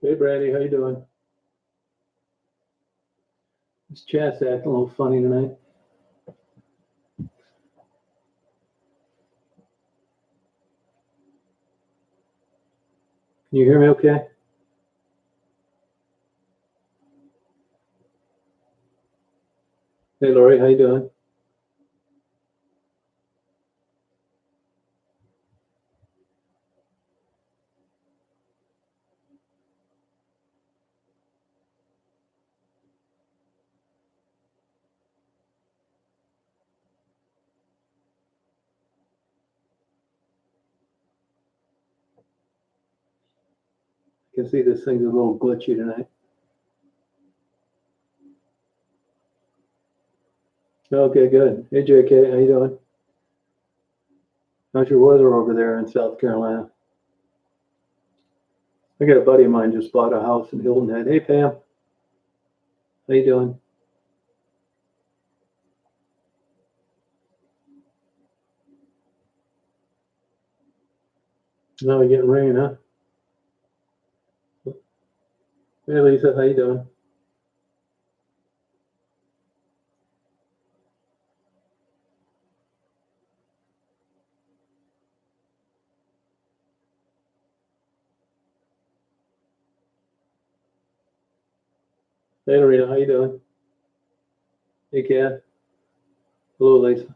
Hey Brady, how you doing? This chat's acting a little funny tonight. Can you hear me okay? Hey Lori, how you doing? I can see this thing's a little glitchy tonight. Okay, good. Hey JK, how you doing? How's your weather over there in South Carolina? I got a buddy of mine just bought a house in Hilton Head. Hey Pam, how you doing? No, you getting rain, huh? Hey Lisa, how you doing? Hey Lorena, how you doing? Hey Kat. Hello Lisa.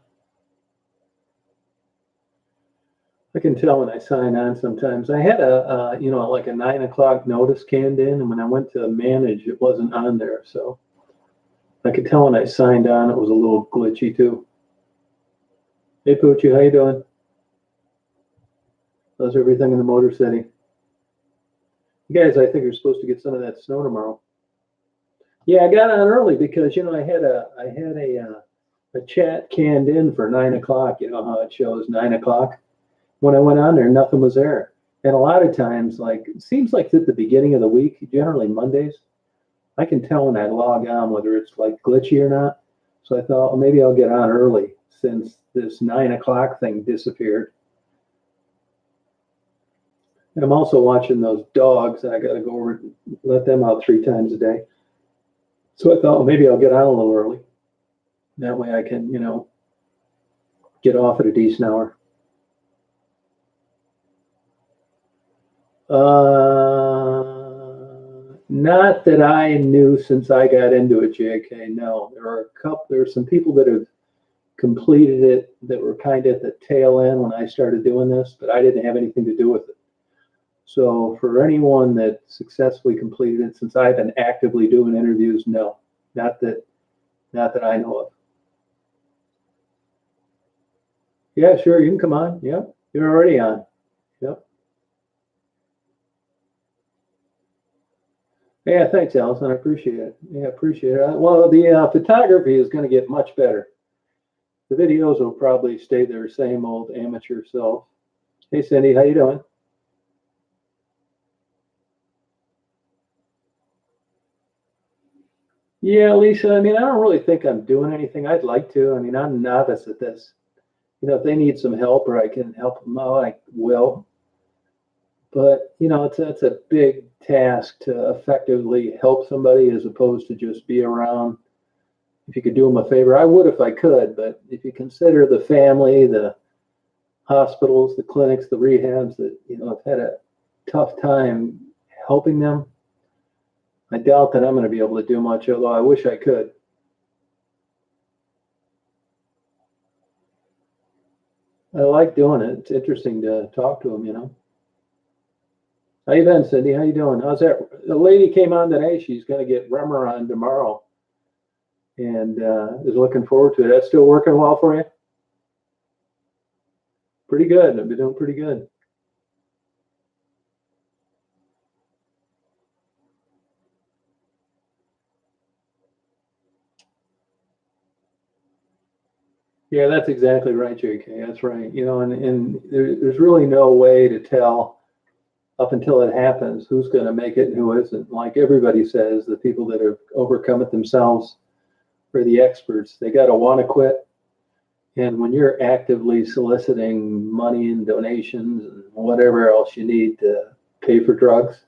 I can tell when I sign on sometimes. I had like a 9 o'clock notice canned in, and when I went to manage, it wasn't on there. So I could tell when I signed on, it was a little glitchy too. Hey Poochie, how you doing? How's everything in the Motor City? You guys, I think you're supposed to get some of that snow tomorrow. Yeah, I got on early because I had a chat canned in for 9 o'clock. You know how it shows 9 o'clock. When I went on there, nothing was there. And a lot of times, like it seems like at the beginning of the week, generally Mondays, I can tell when I log on whether it's like glitchy or not. So I thought, well, maybe I'll get on early since this 9 o'clock thing disappeared. And I'm also watching those dogs, and I got to go over and let them out 3 times a day. So I thought, well, maybe I'll get on a little early. That way I can, get off at a decent hour. Not that I knew since I got into it, JK. No, there are some people that have completed it that were kind of at the tail end when I started doing this, but I didn't have anything to do with it. So for anyone that successfully completed it, since I've been actively doing interviews, no, not that I know of. Yeah, sure, you can come on. Yep, you're already on. Yep. Yeah, thanks, Allison. I appreciate it. Yeah, appreciate it. Well, the photography is going to get much better. The videos will probably stay their same old amateur self. Hey, Cindy, how you doing? Yeah, Lisa, I mean, I don't really think I'm doing anything. I'd like to. I mean, I'm a novice at this. If they need some help or I can help them out, I will. But, it's a big task to effectively help somebody as opposed to just be around. If you could do them a favor, I would if I could. But if you consider the family, the hospitals, the clinics, the rehabs that, have had a tough time helping them, I doubt that I'm going to be able to do much, although I wish I could. I like doing it. It's interesting to talk to them. How you been, Cindy? How you doing? How's that? The lady came on today. She's going to get Remeron tomorrow, and is looking forward to it. That's still working well for you? Pretty good. I've been doing pretty good. Yeah, that's exactly right, JK. That's right. And there's really no way to tell up until it happens who's going to make it and who isn't. Like everybody says, the people that have overcome it themselves are the experts. They got to want to quit. And when you're actively soliciting money and donations and whatever else you need to pay for drugs,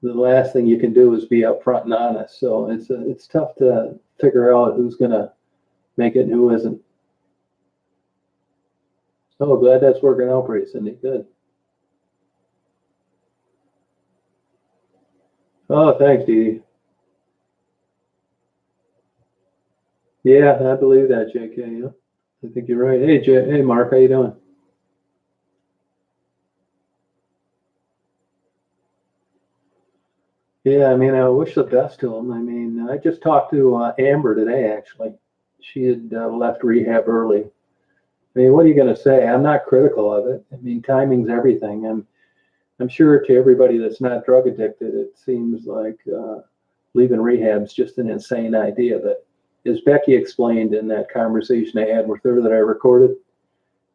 the last thing you can do is be upfront and honest. So it's tough to figure out who's going to make it and who isn't. Oh, glad that's working out for you, Cindy. Good. Oh, thanks, Dee. Yeah, I believe that, JK. Yeah, I think you're right. Hey, Mark, how you doing? Yeah, I mean, I wish the best to him. I mean, I just talked to Amber today, actually. She had left rehab early. I mean, what are you going to say? I'm not critical of it. I mean, timing's everything. I'm sure to everybody that's not drug addicted, it seems like leaving rehab's just an insane idea. But as Becky explained in that conversation I had with her that I recorded,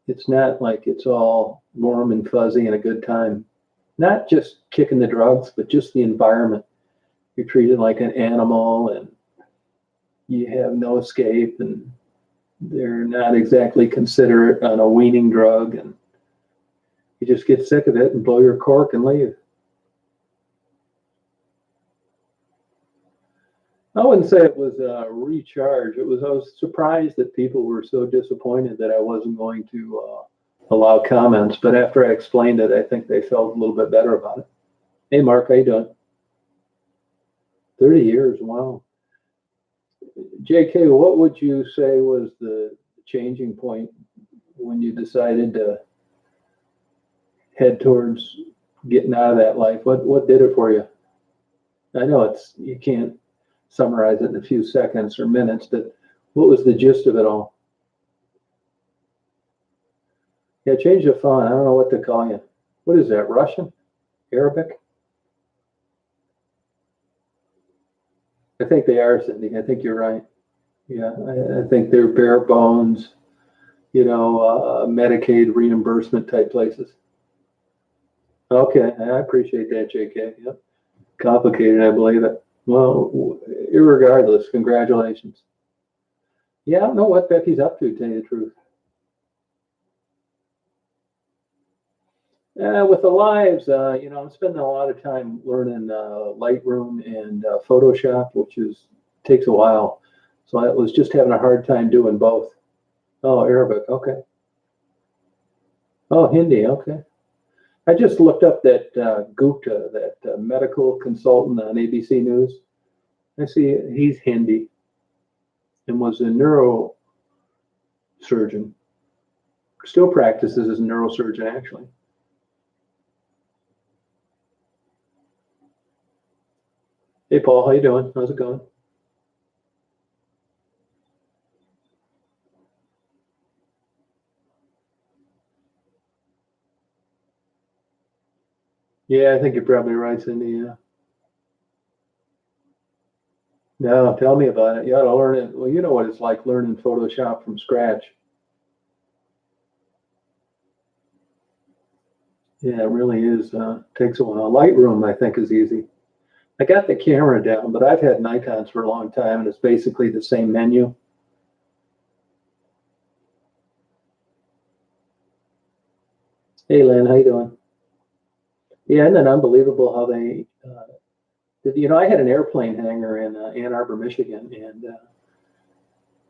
it's not like it's all warm and fuzzy and a good time. Not just kicking the drugs, but just the environment. You're treated like an animal and you have no escape, and they're not exactly considerate on a weaning drug, and you just get sick of it and blow your cork and leave. I wouldn't say it was a recharge. I was surprised that people were so disappointed that I wasn't going to allow comments. But after I explained it, I think they felt a little bit better about it. Hey, Mark, how you doing? 30 years, wow. JK, what would you say was the changing point when you decided to head towards getting out of that life? What did it for you? I know you can't summarize it in a few seconds or minutes, but what was the gist of it all? Yeah, change the font. I don't know what to call you. What is that? Russian? Arabic? I think they are, Cindy. I think you're right. Yeah, I think they're bare bones, Medicaid reimbursement type places. Okay, I appreciate that, JK. Yep. Complicated, I believe it. Well, irregardless, congratulations. Yeah, I don't know what Becky's up to tell you the truth. With the lives, I'm spending a lot of time learning Lightroom and Photoshop, which takes a while. So I was just having a hard time doing both. Oh, Arabic, okay. Oh, Hindi, okay. I just looked up that Gupta, that medical consultant on ABC News. I see he's Hindi and was a neurosurgeon. Still practices as a neurosurgeon, actually. Hey, Paul, how you doing? How's it going? Yeah, I think you're probably right, Cindy. Yeah. No, tell me about it. You ought to learn it. Well, you know what it's like learning Photoshop from scratch. Yeah, it really is. Takes a while. Lightroom, I think, is easy. I got the camera down, but I've had Nikons for a long time, and it's basically the same menu. Hey, Lynn, how you doing? Yeah, isn't it unbelievable how they I had an airplane hangar in Ann Arbor, Michigan, and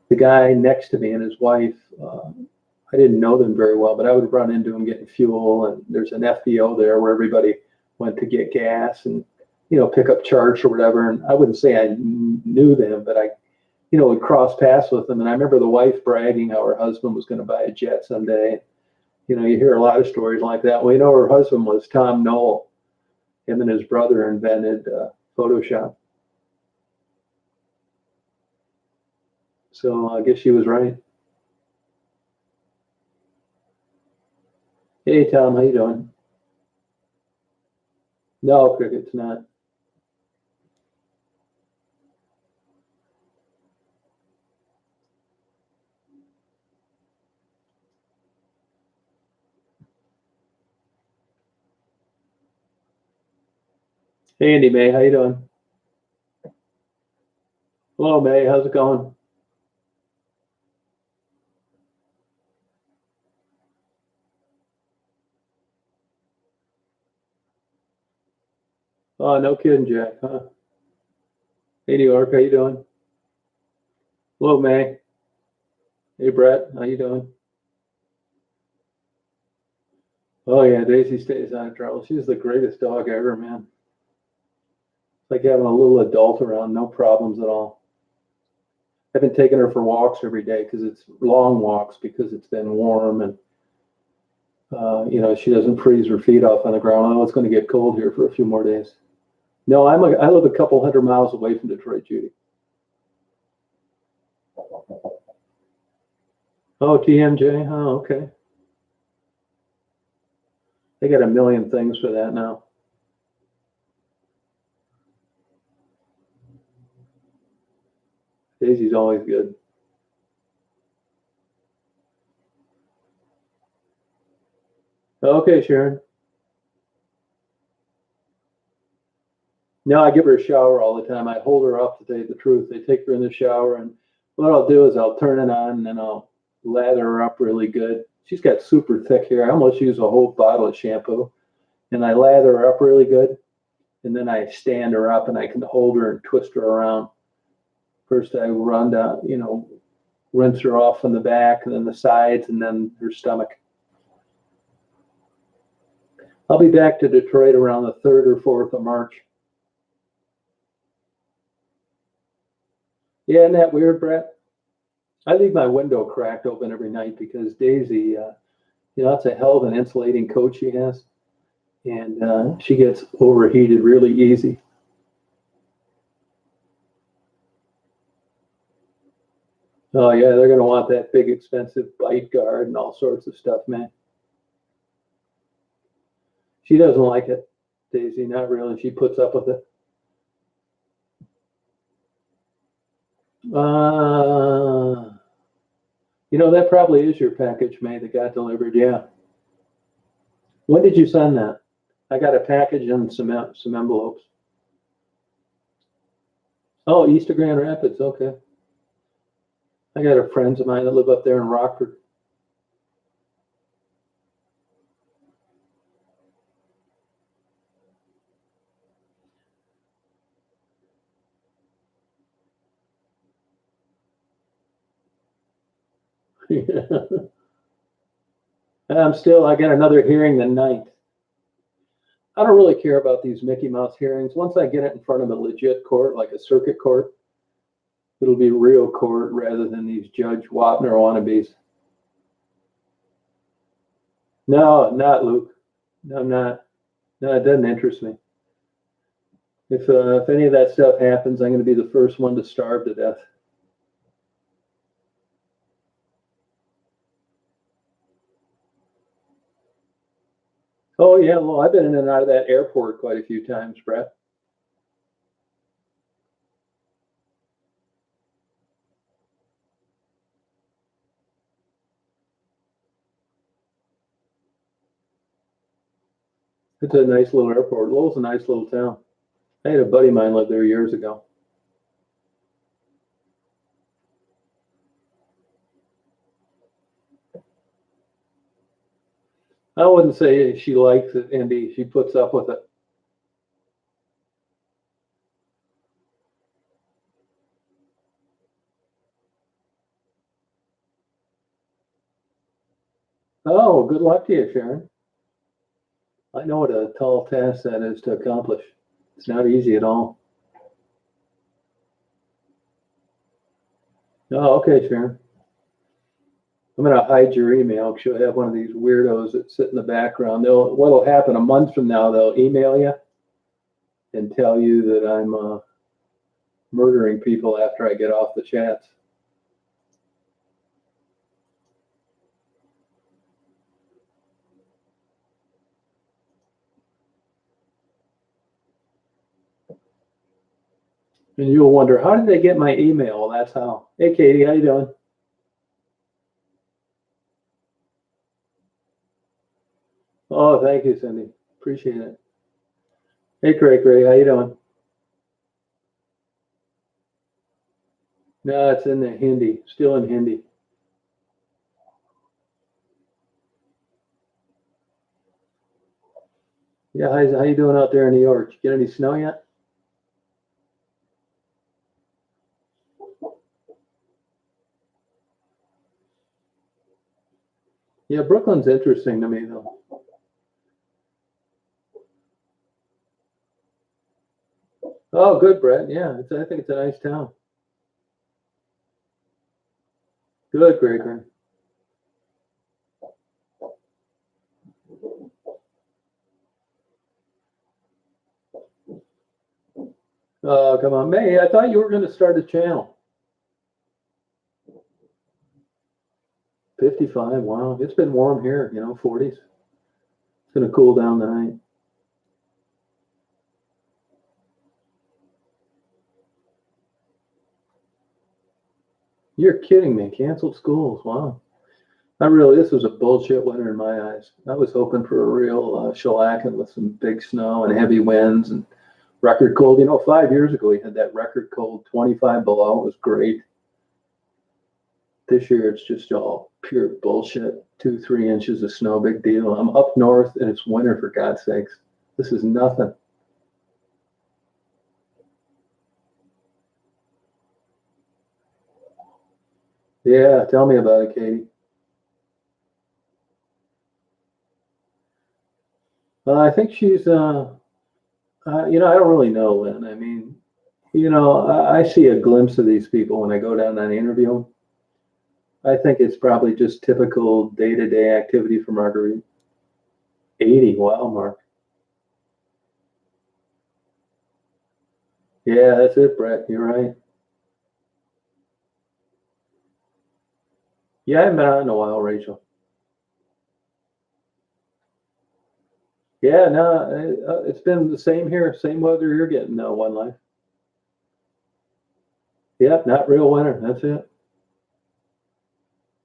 the guy next to me and his wife, I didn't know them very well, but I would run into them getting fuel, and there's an FBO there where everybody went to get gas and, pick up charge or whatever. And I wouldn't say I knew them, but I, would cross paths with them. And I remember the wife bragging how her husband was going to buy a jet someday. You hear a lot of stories like that. Well, her husband was Tom Knoll. Him and his brother invented Photoshop. So I guess she was right. Hey, Tom, how you doing? No, cricket's not. Hey, Andy May, how you doing? Hello, May. How's it going? Oh, no kidding, Jack, huh? Hey, New York, how you doing? Hello, May. Hey, Brett, how you doing? Oh yeah, Daisy stays out of trouble. She's the greatest dog ever, man. It's like having a little adult around, no problems at all. I've been taking her for walks every day because it's long walks because it's been warm and she doesn't freeze her feet off on the ground. I know it's going to get cold here for a few more days. No, I live a couple hundred miles away from Detroit, Judy. Oh, TMJ. Oh, okay. They got a million things for that now. Daisy's always good. Okay, Sharon. No, I give her a shower all the time. I hold her up, to tell you the truth. I take her in the shower, and what I'll do is I'll turn it on and then I'll lather her up really good. She's got super thick hair. I almost use a whole bottle of shampoo, and I lather her up really good, and then I stand her up and I can hold her and twist her around. First, I run down, rinse her off on the back, and then the sides, and then her stomach. I'll be back to Detroit around the 3rd or 4th of March. Yeah, isn't that weird, Brett? I leave my window cracked open every night because Daisy, that's a hell of an insulating coat she has, and she gets overheated really easy. Oh yeah, they're gonna want that big expensive bite guard and all sorts of stuff, man. She doesn't like it, Daisy, not really. She puts up with it. That probably is your package, May, that got delivered. Yeah. When did you send that? I got a package and some envelopes. Oh, East of Grand Rapids. Okay. I got a friends of mine that live up there in Rockford. I got another hearing the 9th. I don't really care about these Mickey Mouse hearings. Once I get it in front of a legit court, like a circuit court, it'll be real court rather than these Judge Wapner wannabes. No, not Luke. No, I'm not. No, it doesn't interest me. If any of that stuff happens, I'm going to be the first one to starve to death. Oh yeah, well, I've been in and out of that airport quite a few times, Brett. It's a nice little airport. Lowell's a nice little town. I had a buddy of mine live there years ago. I wouldn't say she likes it, Andy. She puts up with it. Oh, good luck to you, Sharon. I know what a tall task that is to accomplish. It's not easy at all. Oh, okay, Sharon. I'm going to hide your email because you'll have one of these weirdos that sit in the background. What'll happen a month from now, they'll email you and tell you that I'm murdering people after I get off the chats. And you'll wonder, how did they get my email? Well, that's how. Hey, Katie, how you doing? Oh, thank you, Cindy. Appreciate it. Hey, Craig, how you doing? No, it's in the Hindi, still in Hindi. Yeah, how you doing out there in New York? Get any snow yet? Yeah, Brooklyn's interesting to me though. Oh, good, Brett. Yeah, I think it's a nice town. Good, Gregory. Oh, come on, May. I thought you were going to start a channel. 55. Wow, it's been warm here. 40s. It's going to cool down tonight. You're kidding me. Canceled schools. Wow. This was a bullshit winter in my eyes. I was hoping for a real shellacking with some big snow and heavy winds and record cold. 5 years ago, we had that record cold, 25 below. It was great. This year, it's just all pure bullshit. 2, 3 inches of snow, big deal. I'm up north and it's winter, for God's sakes. This is nothing. Yeah, tell me about it, Katie. I think she's, I don't really know, Lynn. I mean, I see a glimpse of these people when I go down and interview them. I think it's probably just typical day-to-day activity for Marguerite. 80, wow, Mark. Yeah, that's it, Brett. You're right. Yeah, I haven't been out in a while, Rachel. Yeah, no, it's been the same here, same weather you're getting now, one life. Yeah, not real winter. That's it.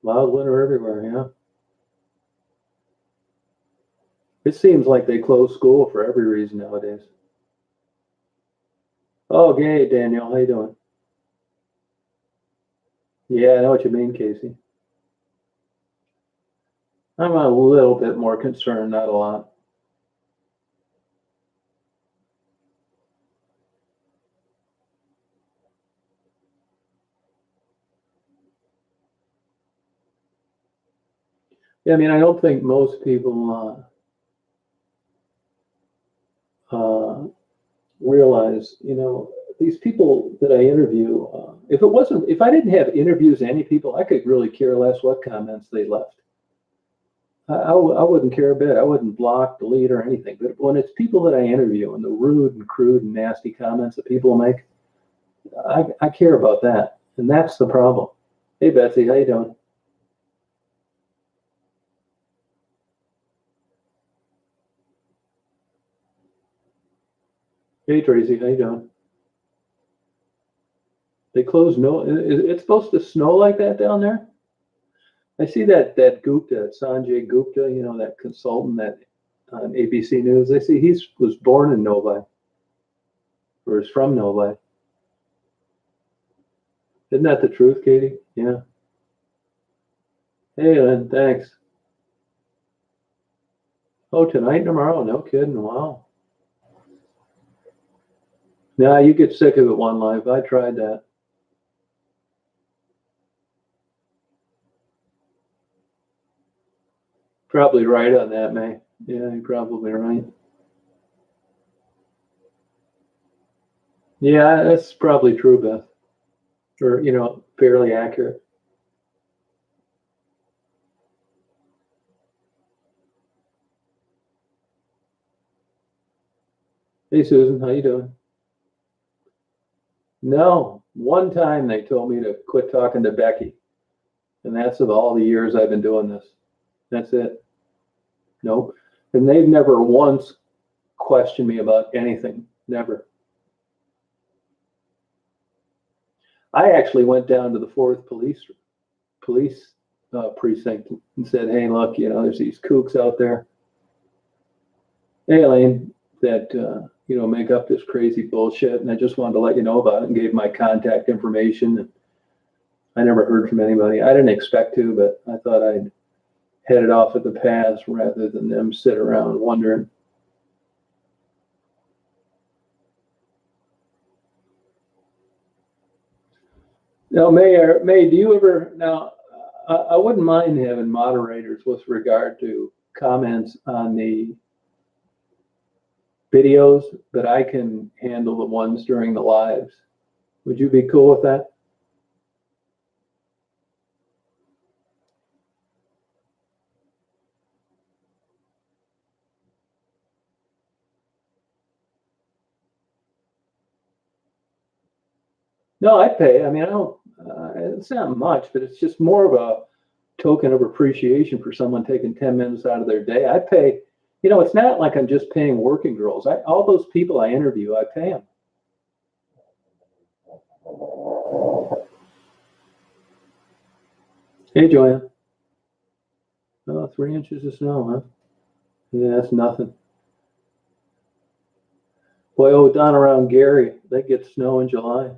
Mild winter everywhere. Yeah. It seems like they close school for every reason nowadays. Oh, okay, Daniel, how you doing? Yeah, I know what you mean, Casey. I'm a little bit more concerned, not a lot. Yeah, I mean, I don't think most people realize, these people that I interview. If I didn't have interviews, any people, I could really care less what comments they left. I wouldn't care a bit. I wouldn't block, delete, or anything. But when it's people that I interview and the rude and crude and nasty comments that people make, I care about that, and that's the problem. Hey, Betsy, how you doing? Hey, Tracy, how you doing? They closed. No, it's supposed to snow like that down there. I see that Gupta, Sanjay Gupta, that consultant that on ABC News. I see he was born in Novi or is from Novi. Isn't that the truth, Katie? Yeah. Hey, Lynn, thanks. Oh, tonight and tomorrow? No kidding. Wow. Nah, you get sick of it one life. I tried that. Probably right on that, May. Yeah, you're probably right. Yeah, that's probably true, Beth. Or, fairly accurate. Hey, Susan, how you doing? No, one time they told me to quit talking to Becky, and that's of all the years I've been doing this. That's it. Nope. And they've never once questioned me about anything. Never. I actually went down to the fourth police precinct and said, "Hey, look, there's these kooks out there, hey, Elaine, that make up this crazy bullshit, and I just wanted to let you know about it," and gave my contact information. And I never heard from anybody. I didn't expect to, but I thought I'd head it off at the pass rather than them sit around wondering. Now, May, do you ever now? I wouldn't mind having moderators with regard to comments on the videos, but I can handle the ones during the lives. Would you be cool with that? No, I pay. I mean, I don't. It's not much, but it's just more of a token of appreciation for someone taking 10 minutes out of their day. I pay. You know, it's not like I'm just paying working girls. All those people I interview, I pay them. Hey, Joanne. Oh, 3 inches of snow, huh? Yeah, that's nothing. Boy, oh, down around Gary, they get snow in July.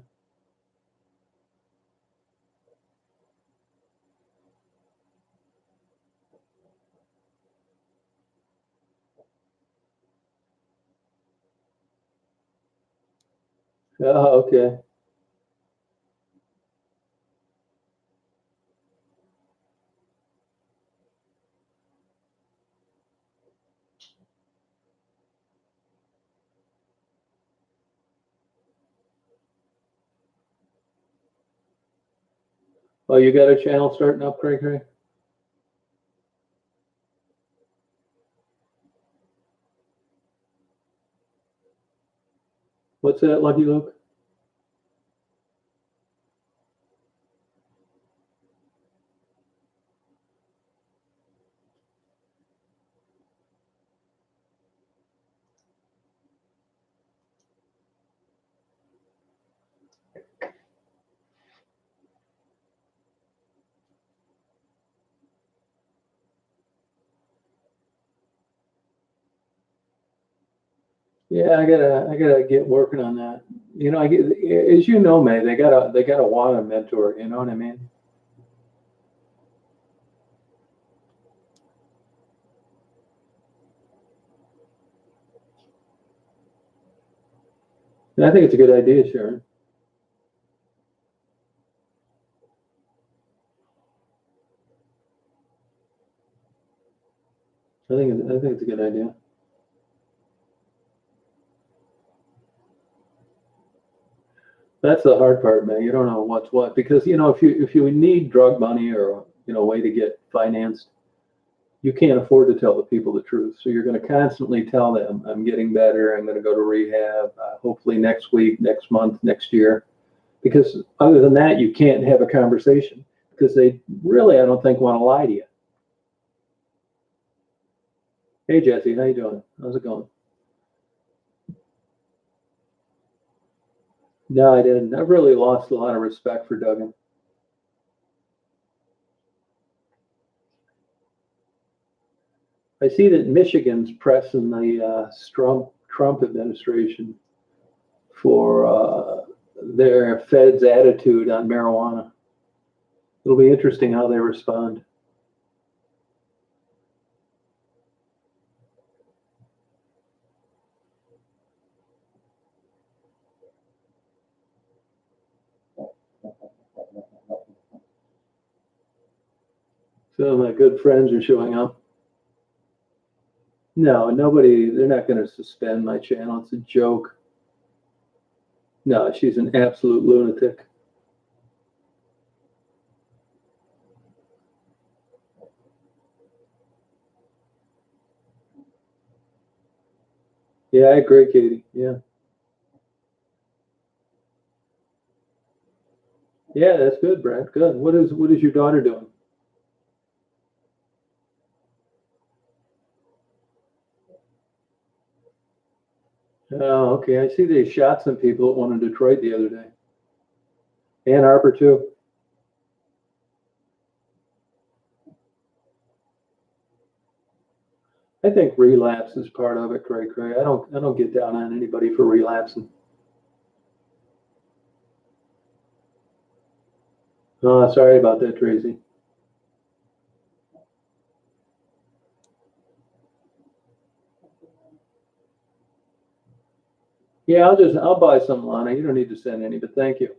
Oh, okay. Oh, you got a channel starting up, Craig? What's that, Lucky Luke? Yeah, I gotta get working on that. You know, as you know, May, they gotta want a mentor. You know what I mean? And I think it's a good idea, Sharon. I think it's a good idea. That's the hard part, man. You don't know what's what because you know if you need drug money or a way to get financed, you can't afford to tell the people the truth. So you're going to constantly tell them, "I'm getting better. I'm going to go to rehab. Hopefully next week, next month, next year." Because other than that, you can't have a conversation because they really, I don't think, want to lie to you. Hey Jesse, how you doing? How's it going? No, I didn't. I've really lost a lot of respect for Duggan. I see that Michigan's pressing the Trump administration for their Fed's attitude on marijuana. It'll be interesting how they respond. So my good friends are showing up. No, nobody, they're not going to suspend my channel. It's a joke. No, she's an absolute lunatic. Yeah, I agree, Katie. Yeah. Yeah, that's good, Brad. Good. What is your daughter doing? Oh, okay. I see they shot some people at one in Detroit the other day. Ann Arbor too. I think relapse is part of it, Cray Cray. I don't get down on anybody for relapsing. Oh, sorry about that, Tracy. Yeah, I'll buy some, Lana. You don't need to send any, but thank you.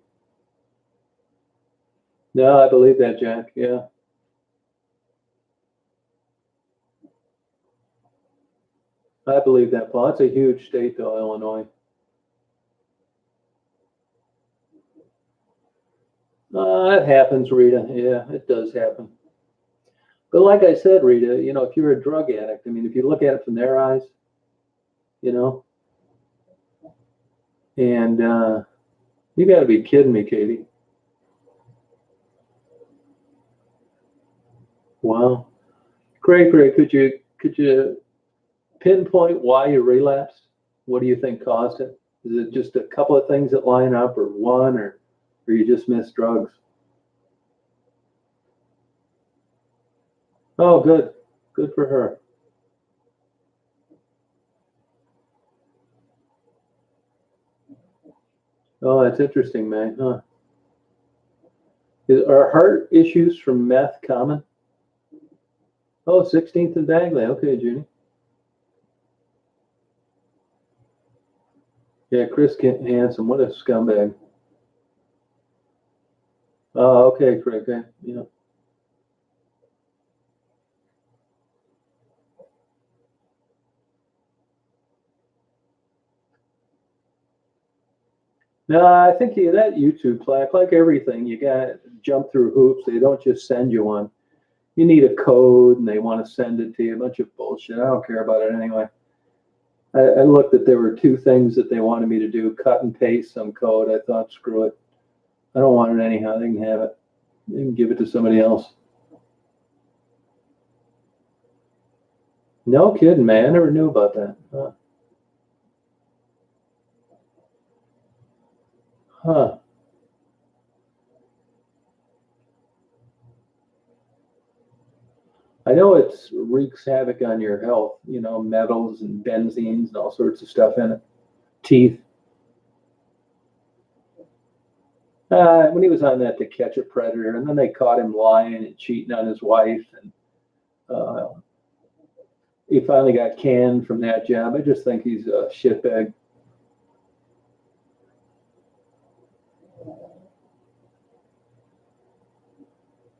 No, I believe that, Jack. Yeah. I believe that, Paul. It's a huge state, though, Illinois. It happens, Rita. Yeah, it does happen. But like I said, Rita, if you're a drug addict, I mean, if you look at it from their eyes, you know, and you got to be kidding me, Katie. Wow. Great, great. Could you pinpoint why you relapsed? What do you think caused it? Is it just a couple of things that line up, or one, or you just missed drugs? Oh, good. Good for her. Oh, that's interesting, man. Huh? Are heart issues from meth common? Oh, 16th and Bagley. Okay, Junie. Yeah, Chris Hansen. What a scumbag. Oh, okay, Craig. Okay. Yeah. No, I think that YouTube plaque, like everything, you got to jump through hoops. They don't just send you one. You need a code, and they want to send it to you. A bunch of bullshit. I don't care about it anyway. I looked at there were two things that they wanted me to do: cut and paste some code. I thought, screw it. I don't want it anyhow. They can have it. They can give it to somebody else. No kidding, man. I never knew about that. Huh. I know it wreaks havoc on your health, metals and benzenes and all sorts of stuff in it. Teeth. When he was on that To Catch a Predator, and then they caught him lying and cheating on his wife, and uh, he finally got canned from that job. I just think he's a shitbag.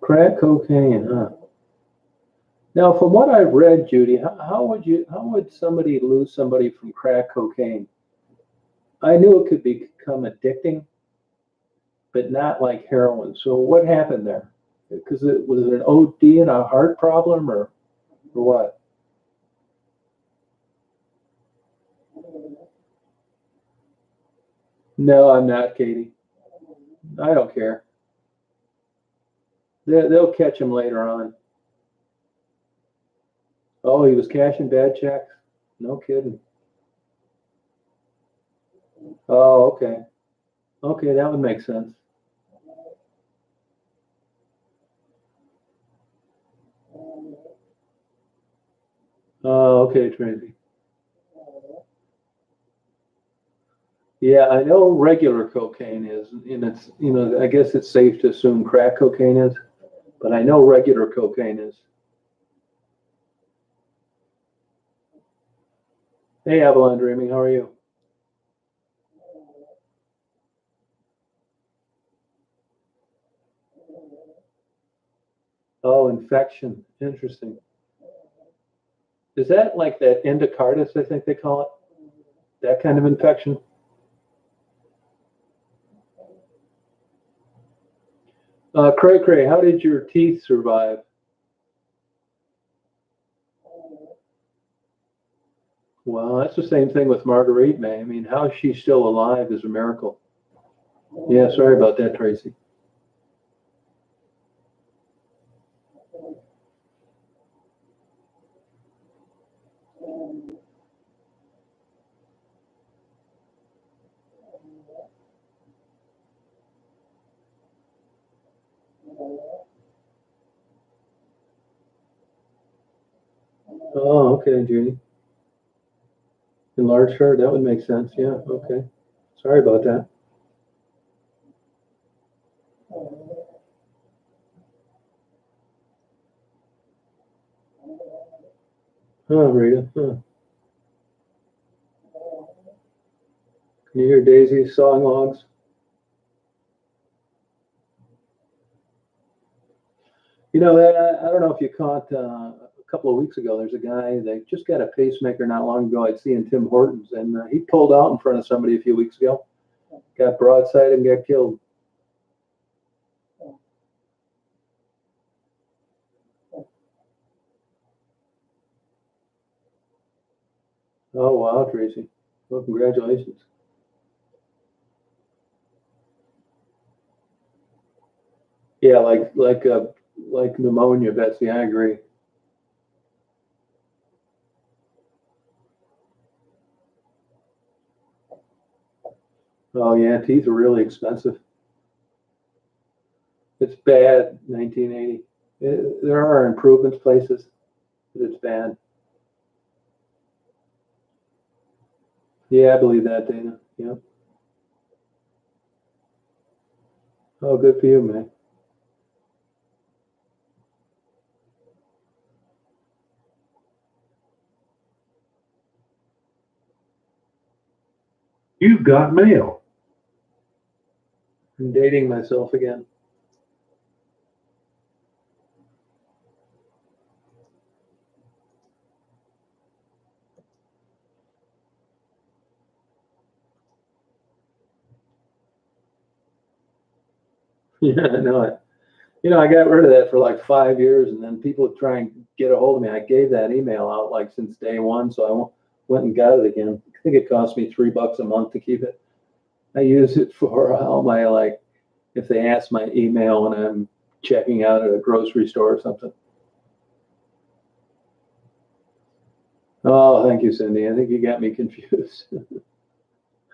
Crack cocaine, huh? Now, from what I've read, Judy, how would somebody lose somebody from crack cocaine? I knew it could become addicting, but not like heroin. So what happened there? Because it was an OD and a heart problem, or what? No, I'm not, Katie. I don't care. They'll catch him later on. Oh, he was cashing bad checks? No kidding. Oh, okay. Okay, that would make sense. Oh, okay, Tracy. Yeah, I know regular cocaine is, and I guess it's safe to assume crack cocaine is, but I know regular cocaine is. Hey, Avalon Dreaming, how are you? Oh, infection. Interesting. Is that like that endocarditis, I think they call it? That kind of infection? Cray Cray, how did your teeth survive? Well, that's the same thing with Marguerite May. I mean, how she's still alive is a miracle. Yeah, sorry about that, Tracy. Oh, okay, Judy. Enlarged heart, that would make sense. Yeah, okay. Sorry about that. Oh, Rita. Huh. Can you hear Daisy sawing logs? I don't know if you caught a couple of weeks ago. There's a guy that just got a pacemaker not long ago. I'd seen Tim Hortons, and he pulled out in front of somebody a few weeks ago. Got broadside and got killed. Oh wow, Tracy. Well, congratulations. Yeah, like pneumonia, Betsy. I agree. Oh yeah, teeth are really expensive. It's bad. 1980. There are improvements places, but it's bad. Yeah, I believe that, Dana. Yeah. Oh, good for you, man. You've got mail. I'm dating myself again. Yeah, I know it. I got rid of that for like 5 years, and then people would try and get a hold of me. I gave that email out like since day one, so went and got it again. I think it cost me $3 a month to keep it. I use it for all my like if they ask my email when I'm checking out at a grocery store or something. Oh, thank you, Cindy. I think you got me confused.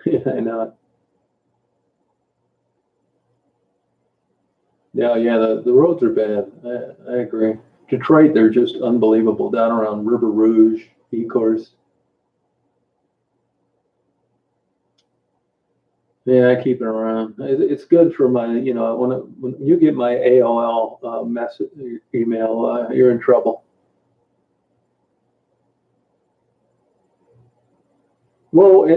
Yeah, I know. Yeah, yeah, the roads are bad. I agree. Detroit, they're just unbelievable down around River Rouge, Ecorse. Yeah, I keep it around. It's good for my, when you get my AOL message email, you're in trouble. Well,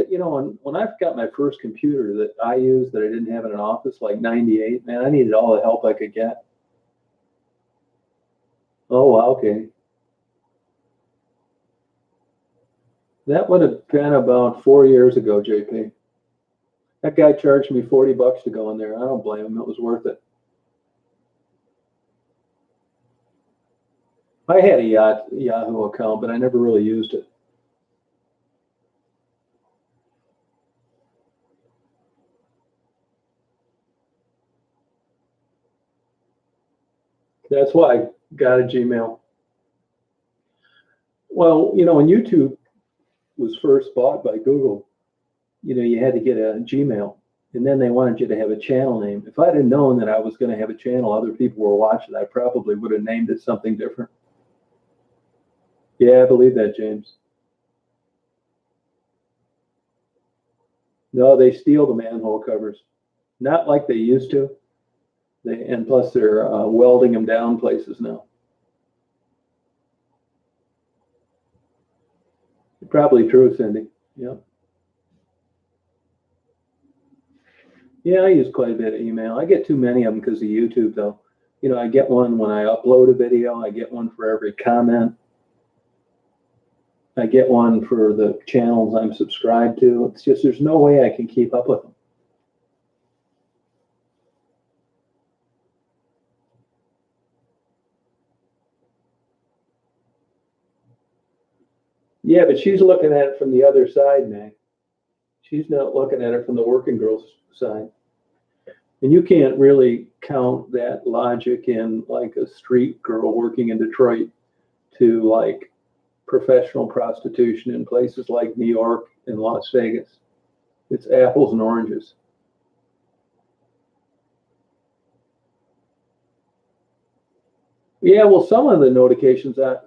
when I've got my first computer that I used that I didn't have in an office, like '98, man, I needed all the help I could get. Oh, wow, okay. That would have been about 4 years ago, JP. That guy charged me $40 to go in there. I don't blame him. It was worth it. I had a Yahoo account, but I never really used it. That's why I got a Gmail. Well, when YouTube was first bought by Google, you had to get a Gmail, and then they wanted you to have a channel name. If I'd have known that I was going to have a channel, other people were watching, I probably would have named it something different. Yeah, I believe that, James. No, they steal the manhole covers, not like they used to. And plus they're welding them down places now. Probably true, Cindy. Yeah. Yeah, I use quite a bit of email. I get too many of them because of YouTube, though. I get one when I upload a video. I get one for every comment. I get one for the channels I'm subscribed to. It's just there's no way I can keep up with them. Yeah, but she's looking at it from the other side, Meg. She's not looking at it from the working girl's side. And you can't really count that logic in like a street girl working in Detroit to like professional prostitution in places like New York and Las Vegas. It's apples and oranges. Yeah, well, some of the notifications I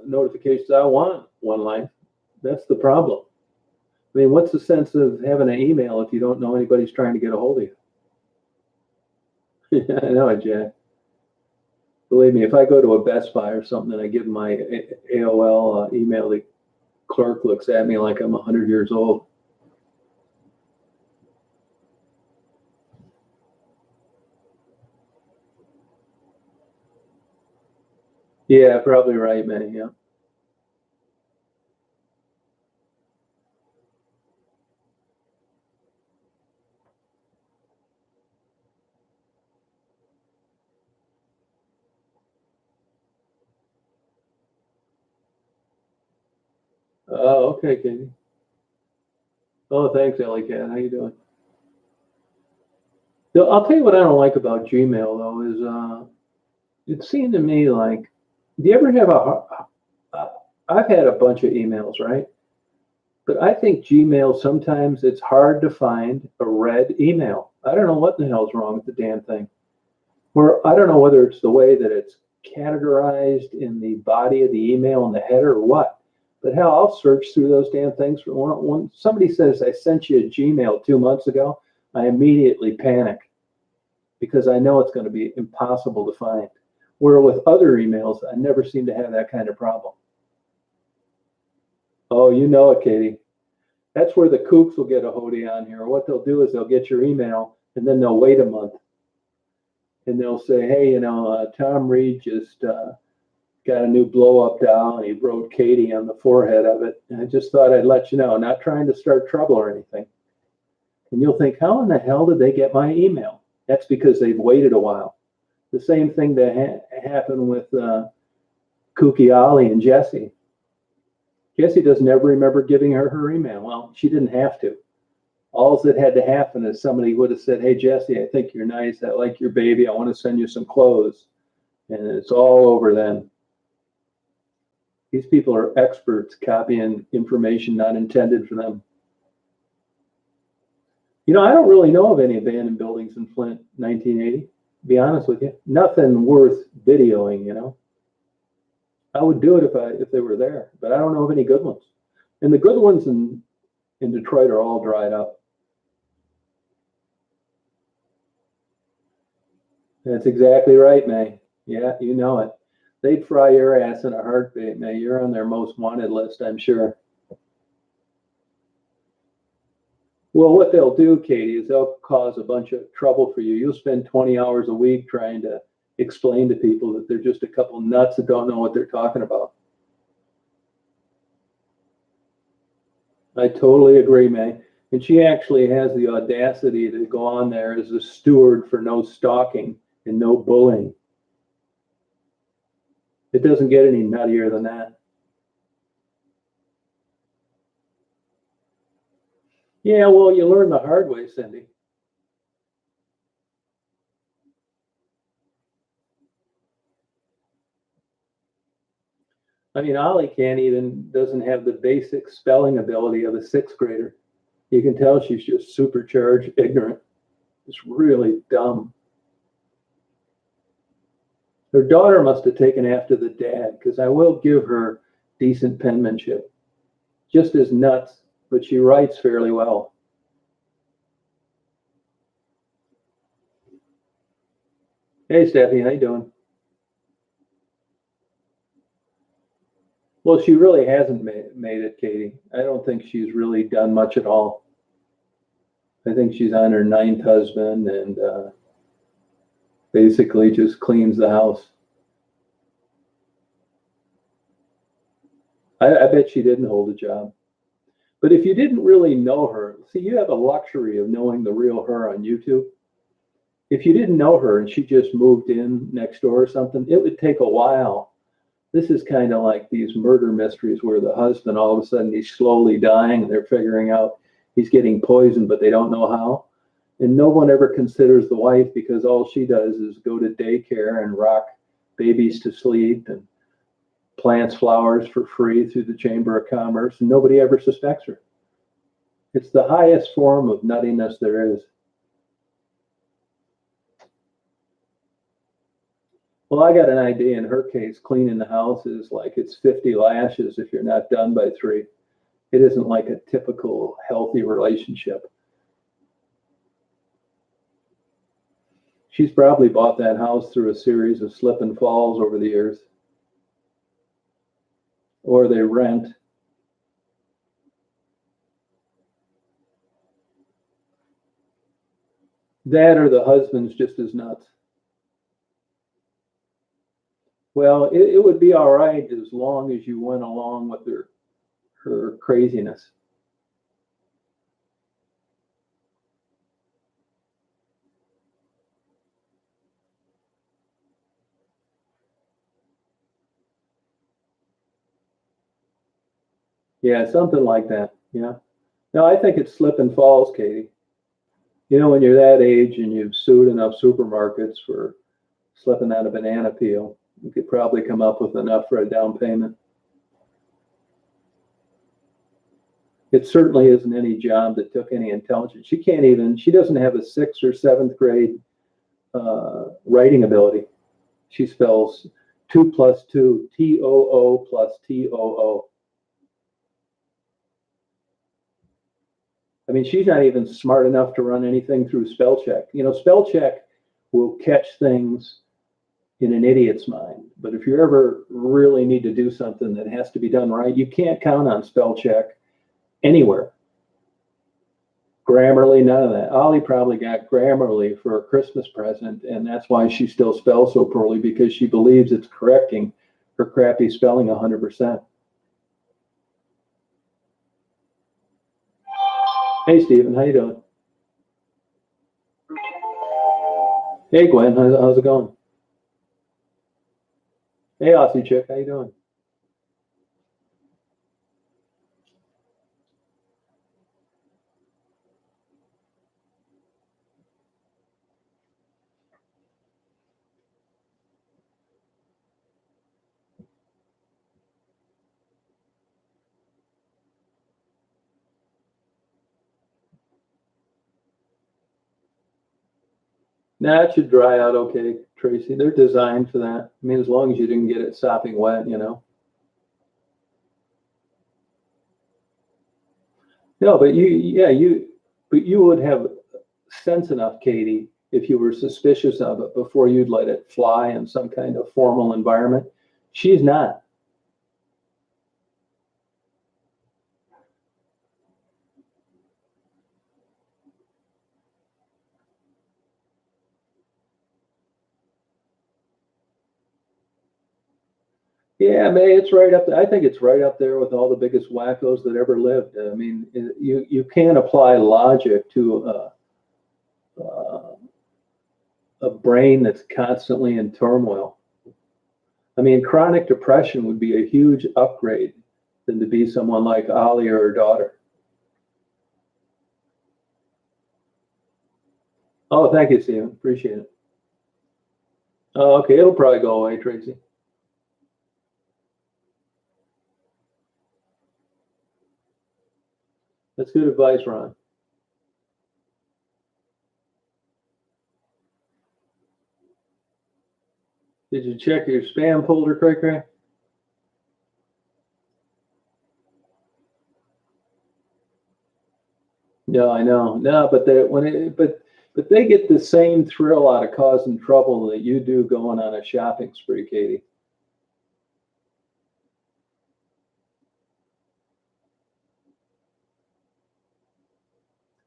want one line. That's the problem. I mean, what's the sense of having an email if you don't know anybody's trying to get a hold of you? Yeah, I know it, Jack. Believe me, if I go to a Best Buy or something and I give my AOL email, the clerk looks at me like I'm 100 years old. Yeah, probably right, man. Yeah. Oh, okay, Katie. Oh, thanks, Ellie Cat. How you doing? So I'll tell you what I don't like about Gmail though is it seemed to me like, do you ever have I've had a bunch of emails, right? But I think Gmail sometimes it's hard to find a read email. I don't know what the hell's wrong with the damn thing. Where I don't know whether it's the way that it's categorized in the body of the email and the header or what. But hell, I'll search through those damn things. When somebody says I sent you a Gmail 2 months ago, I immediately panic because I know it's going to be impossible to find. Where with other emails, I never seem to have that kind of problem. Oh, you know it, Katie. That's where the kooks will get a hoodie on here. What they'll do is they'll get your email and then they'll wait a month and they'll say, hey, Tom Reed just got a new blow up doll and he wrote Katie on the forehead of it. And I just thought I'd let you know, not trying to start trouble or anything. And you'll think, how in the hell did they get my email? That's because they've waited a while. The same thing that happened with Kooky Ollie and Jesse. Jesse doesn't ever remember giving her email. Well, she didn't have to. All that had to happen is somebody would have said, hey, Jesse, I think you're nice. I like your baby. I want to send you some clothes. And it's all over then. These people are experts copying information not intended for them. I don't really know of any abandoned buildings in Flint, 1980, to be honest with you. Nothing worth videoing. I would do it if they were there, but I don't know of any good ones. And the good ones in Detroit are all dried up. That's exactly right, May. Yeah, you know it. They'd fry your ass in a heartbeat, May. You're on their most wanted list, I'm sure. Well, what they'll do, Katie, is they'll cause a bunch of trouble for you. You'll spend 20 hours a week trying to explain to people that they're just a couple nuts that don't know what they're talking about. I totally agree, May. And she actually has the audacity to go on there as a steward for no stalking and no bullying. It doesn't get any nuttier than that. Yeah, well, you learn the hard way, Cindy. I mean, Ollie doesn't have the basic spelling ability of a sixth grader. You can tell she's just supercharged ignorant. It's really dumb. Her daughter must have taken after the dad, because I will give her decent penmanship. Just as nuts, but she writes fairly well. Hey, Stephanie, how you doing? Well, she really hasn't made it, Katie. I don't think she's really done much at all. I think she's on her ninth husband and basically just cleans the house. I bet she didn't hold a job. But if you didn't really know her, see, you have a luxury of knowing the real her on YouTube. If you didn't know her and she just moved in next door or something, it would take a while. This is kind of like these murder mysteries where the husband, all of a sudden, he's slowly dying and they're figuring out he's getting poisoned, but they don't know how. And no one ever considers the wife because all she does is go to daycare and rock babies to sleep and plants flowers for free through the Chamber of Commerce, and nobody ever suspects her. It's the highest form of nuttiness there is. Well, I got an idea in her case, cleaning the house is like it's 50 lashes if you're not done by 3. It isn't like a typical healthy relationship. She's probably bought that house through a series of slip and falls over the years. Or they rent. That or the husband's just as nuts. Well, it would be all right as long as you went along with her craziness. Yeah, something like that. Yeah. No, I think it's slip and falls, Katie. You know, when you're that age and you've sued enough supermarkets for slipping out a banana peel, you could probably come up with enough for a down payment. It certainly isn't any job that took any intelligence. She doesn't have a sixth or seventh grade writing ability. She spells two plus two, TOO plus TOO. I mean, she's not even smart enough to run anything through spell check. You know, spell check will catch things in an idiot's mind. But if you ever really need to do something that has to be done right, you can't count on spell check anywhere. Grammarly, none of that. Ollie probably got Grammarly for a Christmas present, and that's why she still spells so poorly, because she believes it's correcting her crappy spelling 100%. Hey, Stephen, how you doing? Hey, Gwen, how's it going? Hey, Aussie chick, how you doing? Nah, it should dry out okay, Tracy. They're designed for that. I mean, as long as you didn't get it sopping wet, you know. No, but you would have sense enough, Katie, if you were suspicious of it before you'd let it fly in some kind of formal environment. She's not. Yeah, May, it's right up there. I think it's right up there with all the biggest wackos that ever lived. I mean, you can't apply logic to uh, a brain that's constantly in turmoil. I mean, chronic depression would be a huge upgrade than to be someone like Ollie or her daughter. Oh, thank you, Stephen. Appreciate it. Oh, okay, it'll probably go away, Tracy. That's good advice, Ron. Did you check your spam folder, Cray Cray? No, I know. No, but but they get the same thrill out of causing trouble that you do going on a shopping spree, Katie.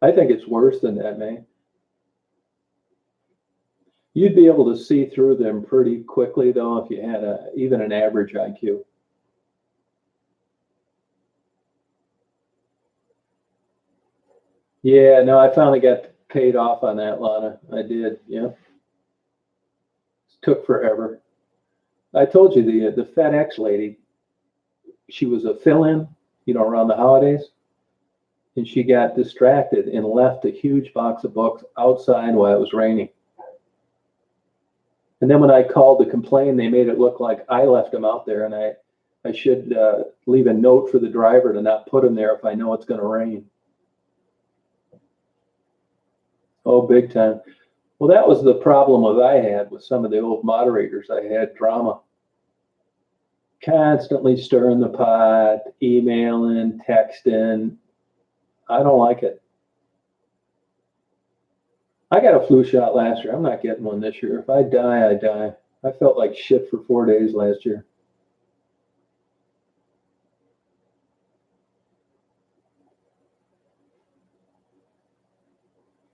I think it's worse than that, man. You'd be able to see through them pretty quickly, though, if you had even an average IQ. Yeah, no, I finally got paid off on that, Lana. I did. Yeah, it took forever. I told you the FedEx lady. She was a fill-in, around the holidays, and she got distracted and left a huge box of books outside while it was raining. And then when I called to complain, they made it look like I left them out there, and I should leave a note for the driver to not put them there if I know it's going to rain. Oh, big time. Well, that was the problem that I had with some of the old moderators. I had drama, constantly stirring the pot, emailing, texting. I don't like it. I got a flu shot last year. I'm not getting one this year. If I die, I die. I felt like shit for 4 days last year.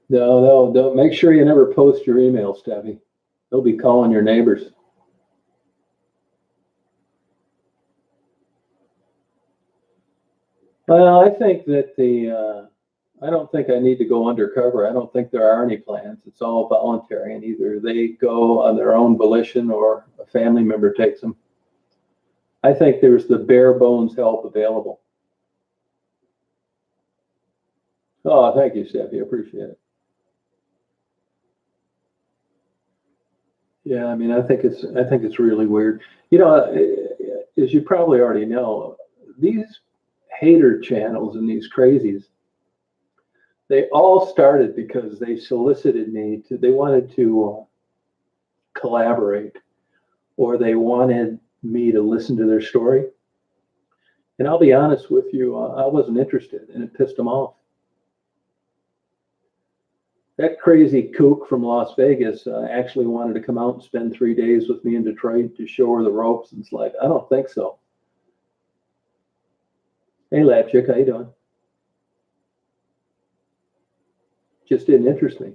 No, no, don't. Make sure you never post your email, Steffi. They'll be calling your neighbors. Well, I think that I don't think I need to go undercover. I don't think there are any plans. It's all voluntary, and either they go on their own volition or a family member takes them. I think there's the bare bones help available. Oh, thank you, Steffi. I appreciate it. Yeah, I mean, I think it's really weird. You know, as you probably already know, these hater channels and these crazies, they all started because they solicited me to. They wanted to collaborate, or they wanted me to listen to their story. And I'll be honest with you, I wasn't interested, and it pissed them off. That crazy kook from Las Vegas actually wanted to come out and spend 3 days with me in Detroit to show her the ropes. And it's like, I don't think so. Hey, lab chick, how you doing? Just didn't interest me.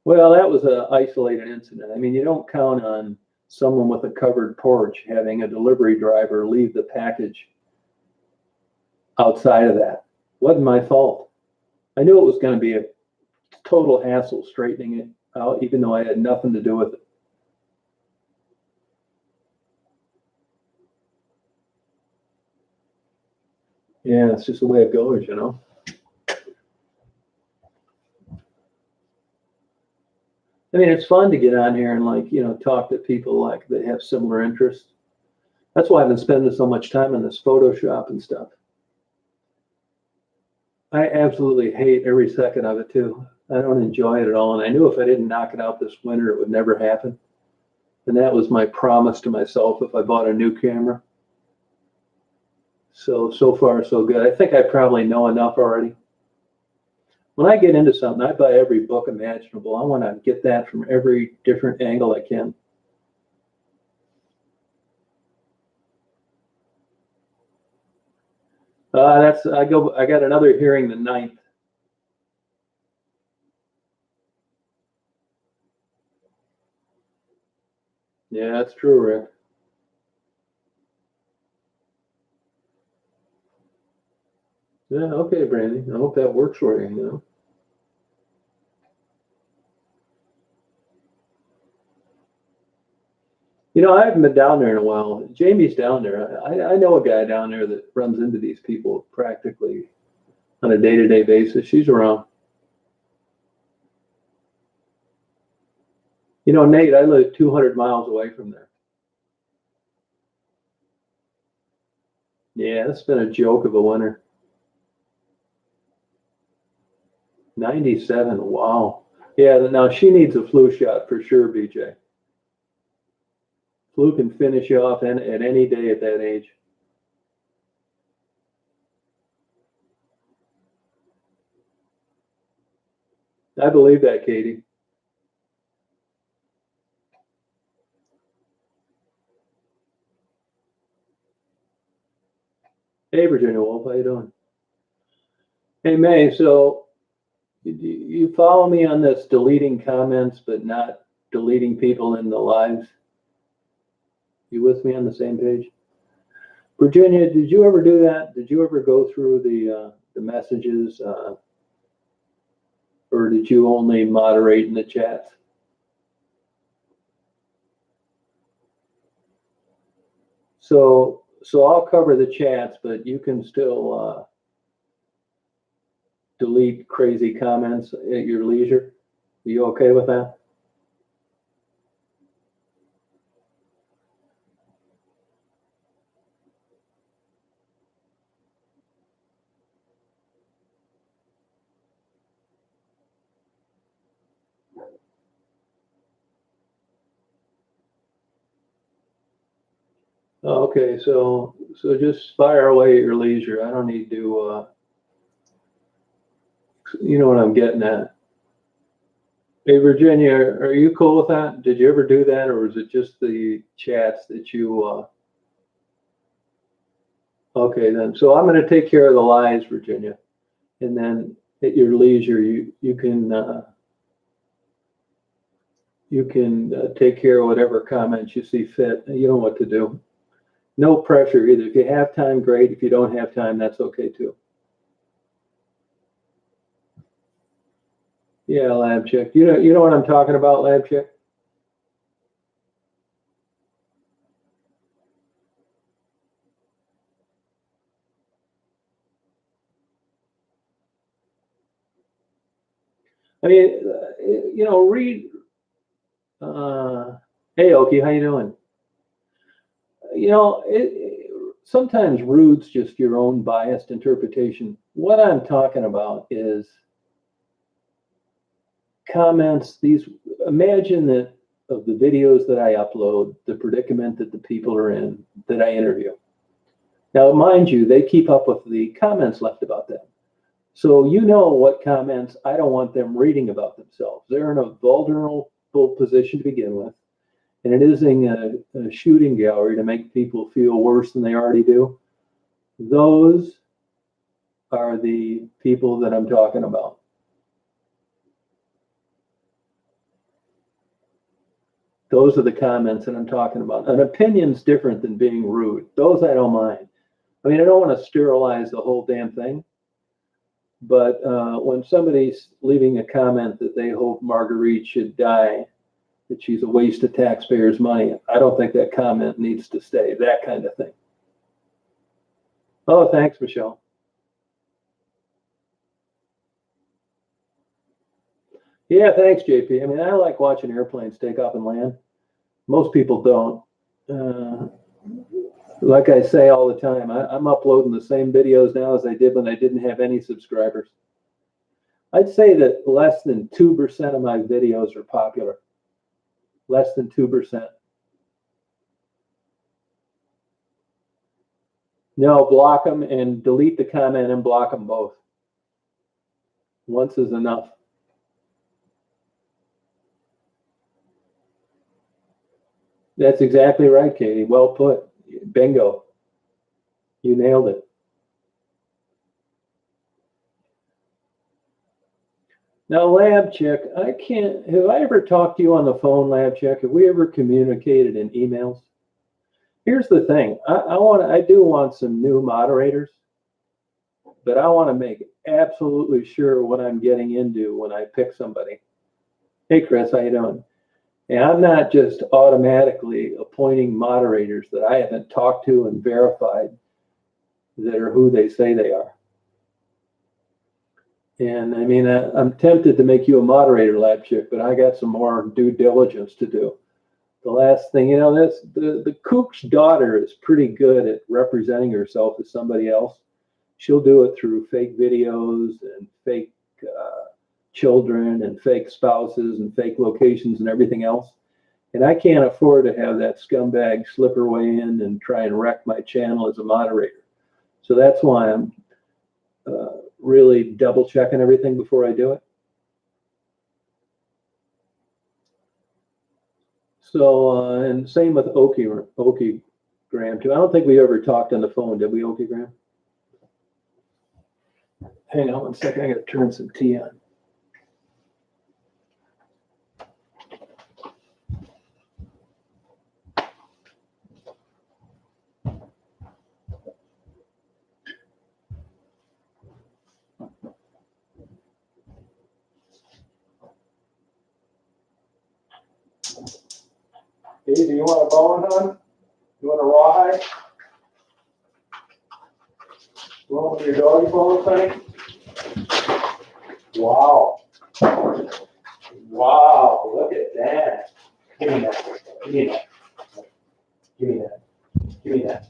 Well, that was an isolated incident. I mean, you don't count on someone with a covered porch having a delivery driver leave the package outside of that. Wasn't my fault. I knew it was going to be a total hassle straightening it out, even though I had nothing to do with it. Yeah, it's just the way it goes, you know. I mean, it's fun to get on here and talk to people like that have similar interests. That's why I've been spending so much time on this Photoshop and stuff. I absolutely hate every second of it too. I don't enjoy it at all. And I knew if I didn't knock it out this winter, it would never happen. And that was my promise to myself if I bought a new camera. So far, so good. I think I probably know enough already. When I get into something, I buy every book imaginable. I want to get that from every different angle I can. I got another hearing the 9th. Yeah, that's true, Rick. Yeah, okay, Brandy. I hope that works for you. I haven't been down there in a while. Jamie's down there. I know a guy down there that runs into these people practically on a day-to-day basis. She's around. Nate, I live 200 miles away from there. Yeah, it's been a joke of a winter. 97. Wow. Yeah, now she needs a flu shot for sure, BJ. Flu can finish you off at any day at that age. I believe that, Katie. Hey, Virginia Wolf, how you doing? Hey, May, so you follow me on this deleting comments but not deleting people in the lives? You with me on the same page? Virginia, did you ever do that? Did you ever go through the messages, or did you only moderate in the chats? So I'll cover the chats, but you can still delete crazy comments at your leisure. Are you okay with that? Okay, so just fire away at your leisure. I don't need to. You know what I'm getting at. Hey, Virginia, are you cool with that? Did you ever do that, or was it just the chats that you? Okay, then. So I'm going to take care of the lies, Virginia, and then at your leisure, you can you can take care of whatever comments you see fit. You know what to do. No pressure either. If you have time, great. If you don't have time, that's okay too. Yeah, lab chick. You know what I'm talking about, lab chick? I mean, read. Hey, Oki, how you doing? Sometimes rude's just your own biased interpretation. What I'm talking about is comments. Imagine that of the videos that I upload, the predicament that the people are in that I interview. Now, mind you, they keep up with the comments left about them. So you know what comments I don't want them reading about themselves. They're in a vulnerable position to begin with, and it isn't a shooting gallery to make people feel worse than they already do. Those are the people that I'm talking about. Those are the comments that I'm talking about. An opinion's different than being rude. Those I don't mind. I mean, I don't want to sterilize the whole damn thing, but when somebody's leaving a comment that they hope Marguerite should die, that she's a waste of taxpayers' money, I don't think that comment needs to stay, that kind of thing. Oh, thanks, Michelle. Yeah, thanks, JP. I mean, I like watching airplanes take off and land. Most people don't. Like I say all the time, I'm uploading the same videos now as I did when I didn't have any subscribers. I'd say that less than 2% of my videos are popular. Less than 2%. No, block them and delete the comment and block them both. Once is enough. That's exactly right, Katie. Well put. Bingo. You nailed it. Now, Lab Chick, have I ever talked to you on the phone, Lab Chick? Have we ever communicated in emails? Here's the thing. I do want some new moderators, but I want to make absolutely sure what I'm getting into when I pick somebody. Hey, Chris, how you doing? And I'm not just automatically appointing moderators that I haven't talked to and verified that are who they say they are. And I mean, I'm tempted to make you a moderator, Lab Chick, but I got some more due diligence to do. The last thing, the kook's daughter is pretty good at representing herself as somebody else. She'll do it through fake videos and fake children and fake spouses and fake locations and everything else. And I can't afford to have that scumbag slip her way in and try and wreck my channel as a moderator. So that's why I'm really double checking everything before I do it. So, and same with Oki Graham too. I don't think we ever talked on the phone, did we, Oki Graham? Hang on one second, I gotta turn some tea on. Hey, do you want a bone, hon? You want a rawhide? You want one of your doggy bones, honey? Wow. Wow, look at that. Give me that. Give me that. Give me that. Give me that.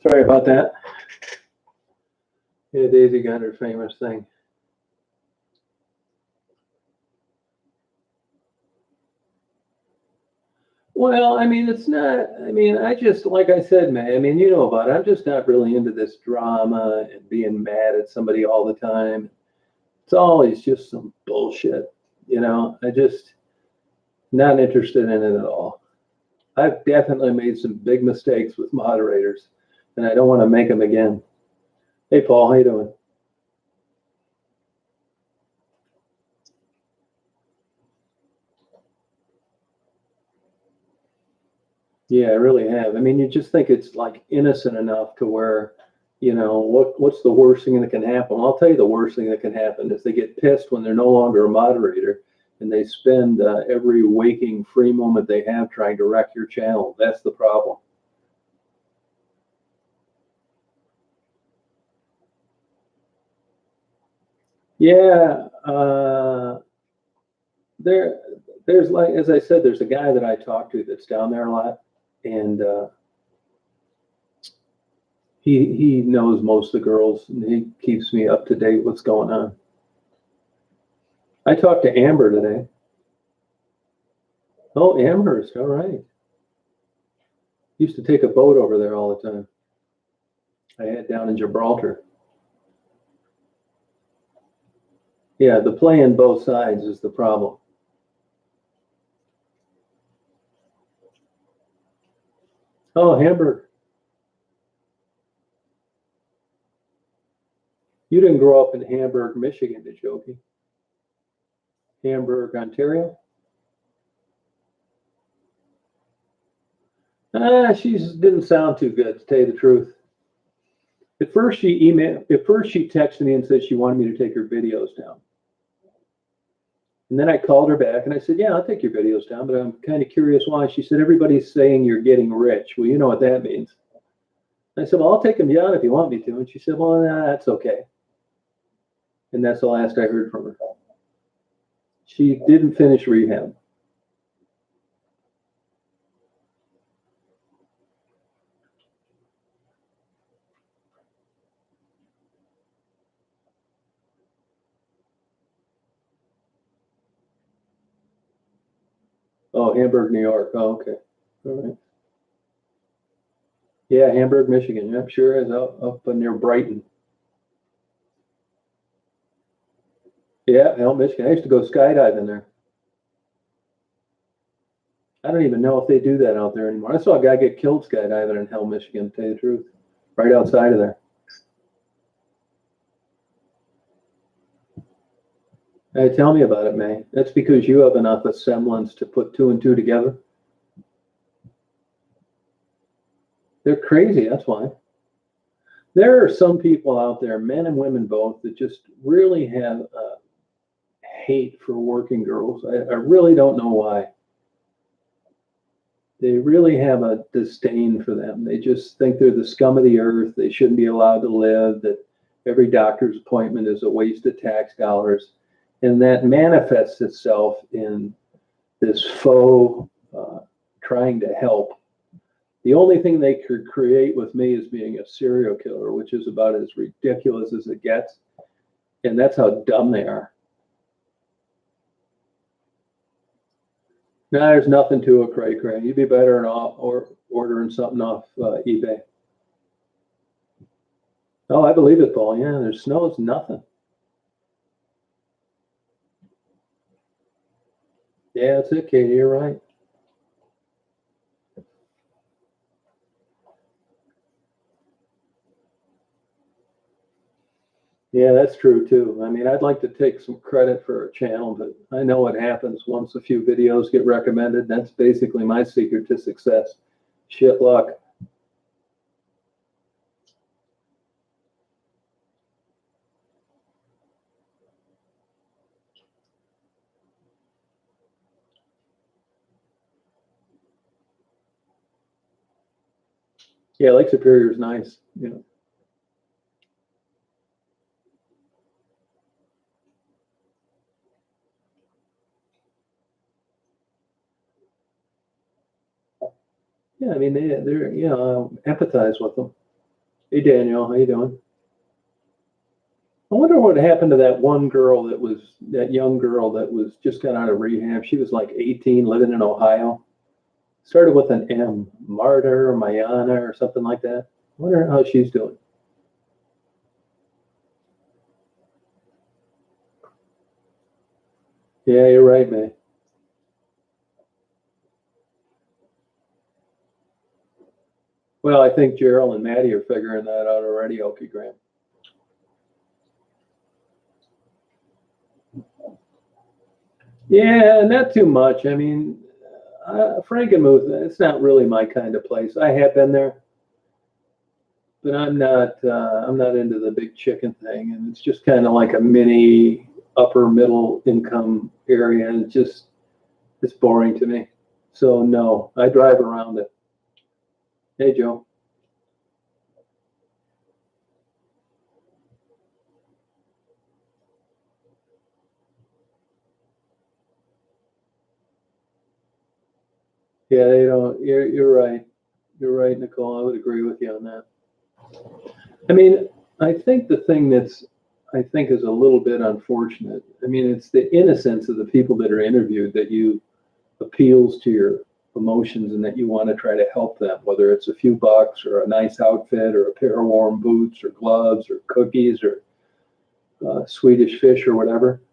Sorry about that. Yeah, Daisy got her famous thing. Well, I mean, it's not, I mean, I just, like I said, man, I mean, you know about it. I'm just not really into this drama and being mad at somebody all the time. It's always just some bullshit, you know? I just not interested in it at all. I've definitely made some big mistakes with moderators, and I don't want to make them again. Hey, Paul, how you doing? Yeah, I really have. I mean, you just think it's like innocent enough to where, you know, what's the worst thing that can happen? Well, I'll tell you the worst thing that can happen is they get pissed when they're no longer a moderator and they spend every waking free moment they have trying to wreck your channel. That's the problem. Yeah, there's like, as I said, there's a guy that I talk to that's down there a lot, and he knows most of the girls, and he keeps me up to date what's going on. I talked to Amber today. Oh, Amherst, all right. Used to take a boat over there all the time. I had down in Gibraltar. Yeah, the playing both sides is the problem. Oh, Hamburg. You didn't grow up in Hamburg, Michigan, did you, Okie? Hamburg, Ontario? She didn't sound too good, to tell you the truth. At first she texted me and said she wanted me to take her videos down. And then I called her back and I said, yeah, I'll take your videos down, but I'm kind of curious why. She said, everybody's saying you're getting rich. Well, you know what that means. I said, well, I'll take them down if you want me to. And she said, well, nah, that's okay. And that's the last I heard from her. She didn't finish rehab. Oh, Hamburg, New York. Oh, okay. All right. Yeah, Hamburg, Michigan. Yep, sure is up near Brighton. Yeah, Hell, Michigan. I used to go skydiving there. I don't even know if they do that out there anymore. I saw a guy get killed skydiving in Hell, Michigan, to tell you the truth, right outside of there. Hey, tell me about it, May. That's because you have enough of semblance to put two and two together. They're crazy, that's why. There are some people out there, men and women both, that just really have hate for working girls. I really don't know why. They really have a disdain for them. They just think they're the scum of the earth. They shouldn't be allowed to live, that every doctor's appointment is a waste of tax dollars. And that manifests itself in this faux trying to help. The only thing they could create with me is being a serial killer, which is about as ridiculous as it gets. And that's how dumb they are. No, there's nothing to it, cray cray. You'd be better off or ordering something off eBay. Oh, I believe it, Paul. Yeah, there's snow is nothing. Yeah, that's it, Katie. You're right. Yeah, that's true too. I mean, I'd like to take some credit for a channel, but I know what happens once a few videos get recommended. That's basically my secret to success. Shit luck. Yeah, Lake Superior is nice. You know. Yeah, I mean they're empathize with them. Hey Daniel, how you doing? I wonder what happened to that one girl that young girl that was just got out of rehab. She was like 18, living in Ohio. Started with an M, Marta or Mayana or something like that. I wonder how she's doing. Yeah, you're right, man. Well, I think Gerald and Maddie are figuring that out already, Okie Graham. Yeah, not too much. I mean, Frankenmuth, it's not really my kind of place. I have been there, but I'm not. I'm not into the big chicken thing, and it's just kind of like a mini upper middle income area, and it's boring to me. So no, I drive around it. Hey, Joe. Yeah, they don't. You're right. You're right, Nicole. I would agree with you on that. I mean, I think the thing I think is a little bit unfortunate. I mean, it's the innocence of the people that are interviewed that you appeals to your emotions and that you want to try to help them, whether it's a few bucks or a nice outfit or a pair of warm boots or gloves or cookies or Swedish fish or whatever.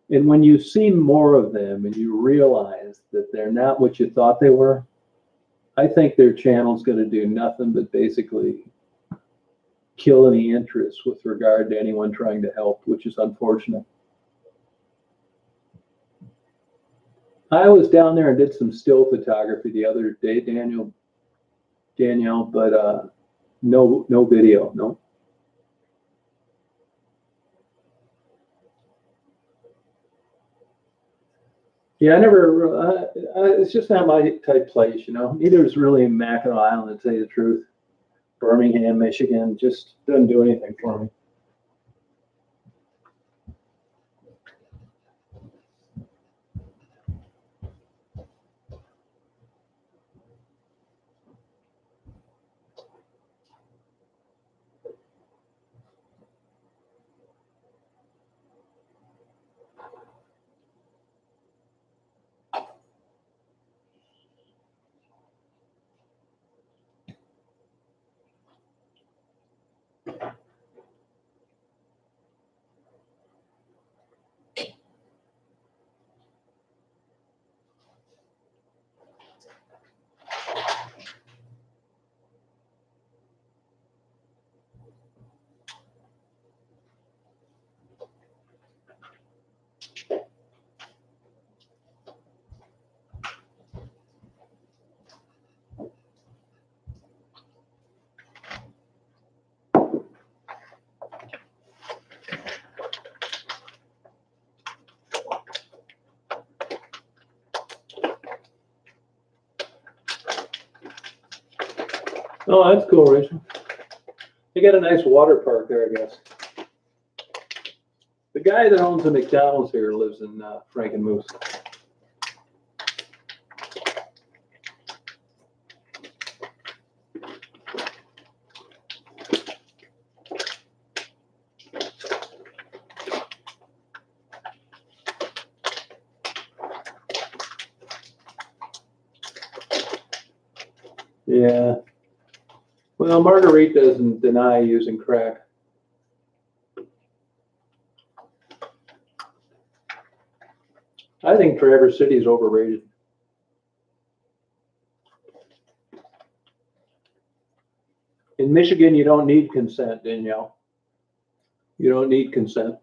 And when you see more of them and you realize that they're not what you thought they were, I think their channel's going to do nothing but basically kill any interest with regard to anyone trying to help, which is unfortunate. I was down there and did some still photography the other day, Danielle, but no video, no. Yeah, I never. It's just not my type place, you know. Neither is really Mackinac Island, to tell you the truth. Birmingham, Michigan, just doesn't do anything for me. Oh, that's cool, Rachel. They got a nice water park there, I guess. The guy that owns the McDonald's here lives in Frankenmuth. Yeah. Well, Marguerite doesn't deny using crack. I think Traverse City is overrated. In Michigan, you don't need consent, Danielle. You don't need consent.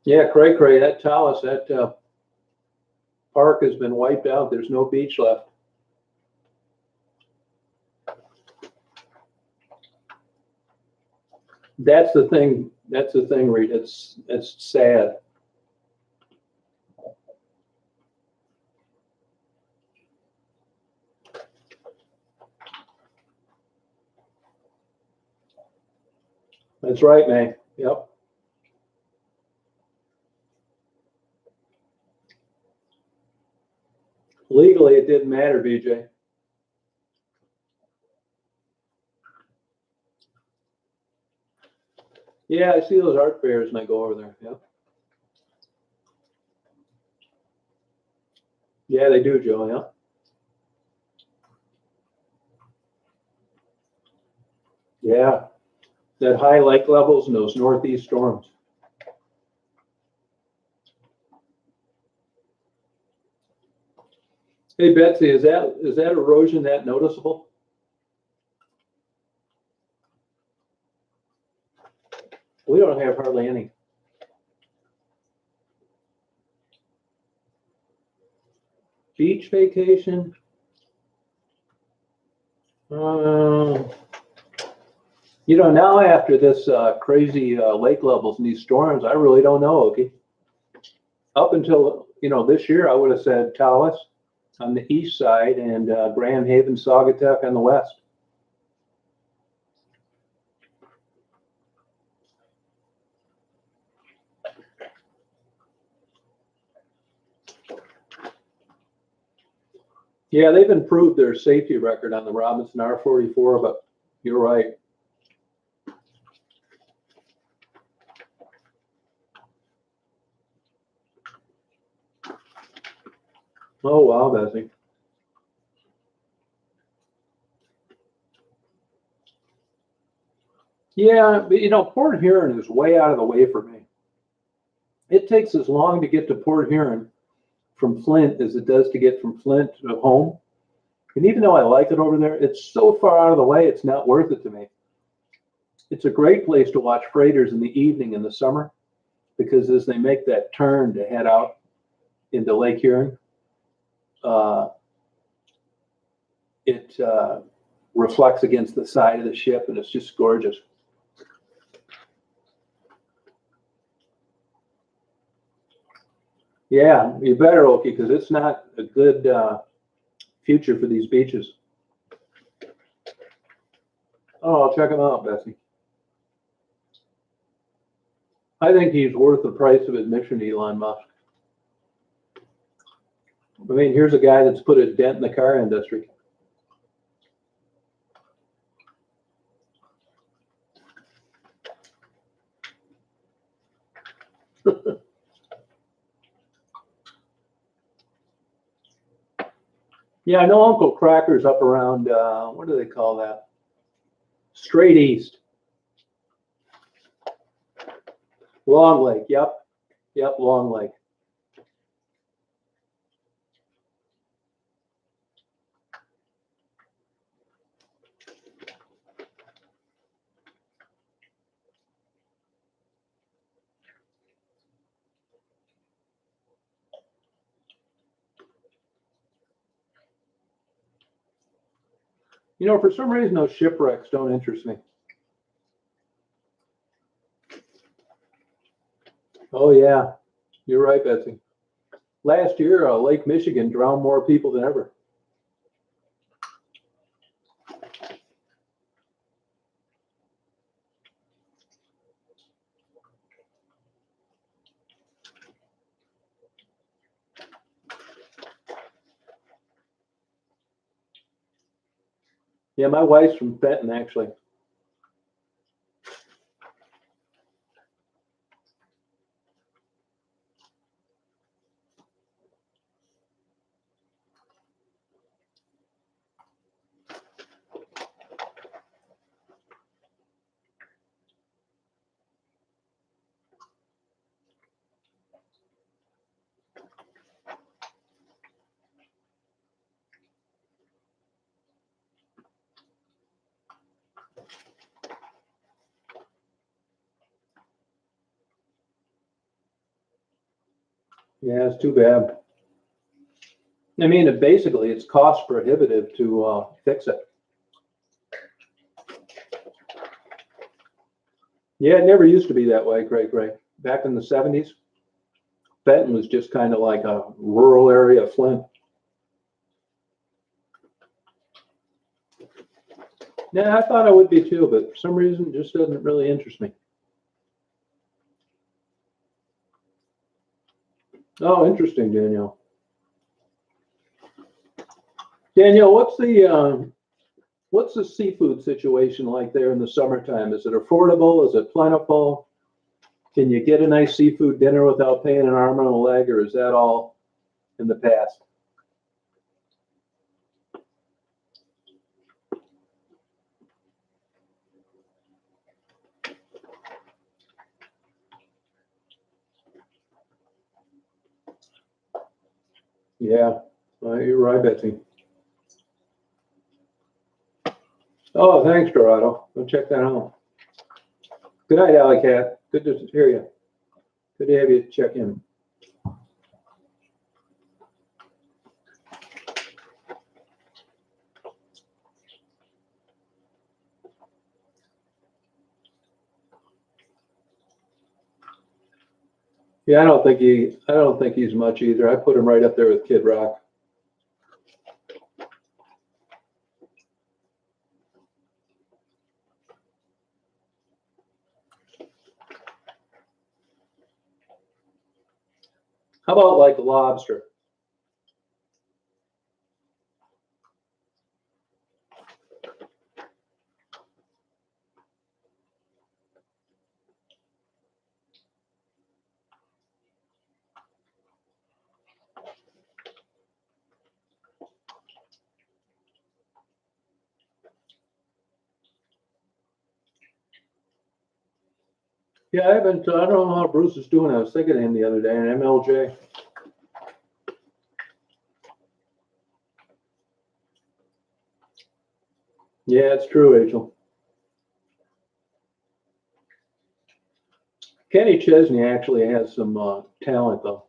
Yeah, cray, that Taos, that park has been wiped out. There's no beach left. That's the thing. That's the thing, Reed. It's sad. That's right, May. Yep. Legally, it didn't matter, BJ. Yeah, I see those art fairs and I go over there. Yeah. Yeah, they do, Joe. Yeah. Yeah. That high lake levels and those northeast storms. Hey, Betsy, is that erosion that noticeable? We don't have hardly any. Beach vacation? Now after this crazy lake levels and these storms, I really don't know, Okie. Up until, this year, I would have said Tawas on the east side and Grand Haven, Saugatuck on the west. Yeah, they've improved their safety record on the Robinson R44, but you're right. Oh, wow, Bessie. Yeah, but Port Huron is way out of the way for me. It takes as long to get to Port Huron from Flint as it does to get from Flint to home. And even though I like it over there, it's so far out of the way, it's not worth it to me. It's a great place to watch freighters in the evening in the summer because as they make that turn to head out into Lake Huron, it reflects against the side of the ship and it's just gorgeous. Yeah, you better, Okie, because it's not a good future for these beaches. Oh, I'll check them out, Bessie. I think he's worth the price of admission, Elon Musk. I mean, here's a guy that's put a dent in the car industry. Yeah, I know Uncle Cracker's up around, what do they call that? Straight east. Long Lake, yep, Long Lake. For some reason, those shipwrecks don't interest me. Oh, yeah, you're right, Betsy. Last year, Lake Michigan drowned more people than ever. Yeah, my wife's from Benton, actually. Yeah, it's too bad. I mean, basically, it's cost prohibitive to fix it. Yeah, it never used to be that way, Craig. Back in the 70s, Benton was just kind of like a rural area of Flint. Yeah, I thought I would be too, but for some reason, it just doesn't really interest me. Oh, interesting, Danielle. Danielle, what's the seafood situation like there in the summertime? Is it affordable? Is it plentiful? Can you get a nice seafood dinner without paying an arm and a leg, or is that all in the past? Yeah, you're right, Betsy. Oh, thanks, Dorado. Go check that out. Good night, Alley Cat. Good to hear you. Good to have you check in. Yeah, I don't think he's much either. I put him right up there with Kid Rock. How about like lobster? Yeah, I don't know how Bruce is doing. I was thinking of him the other day, an MLJ. Yeah, it's true, Rachel. Kenny Chesney actually has some talent, though.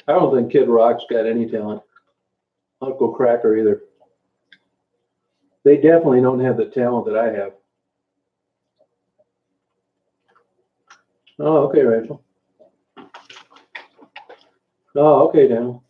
I don't think Kid Rock's got any talent. Uncle Cracker either. They definitely don't have the talent that I have. Oh, okay, Rachel. Oh, okay, Daniel.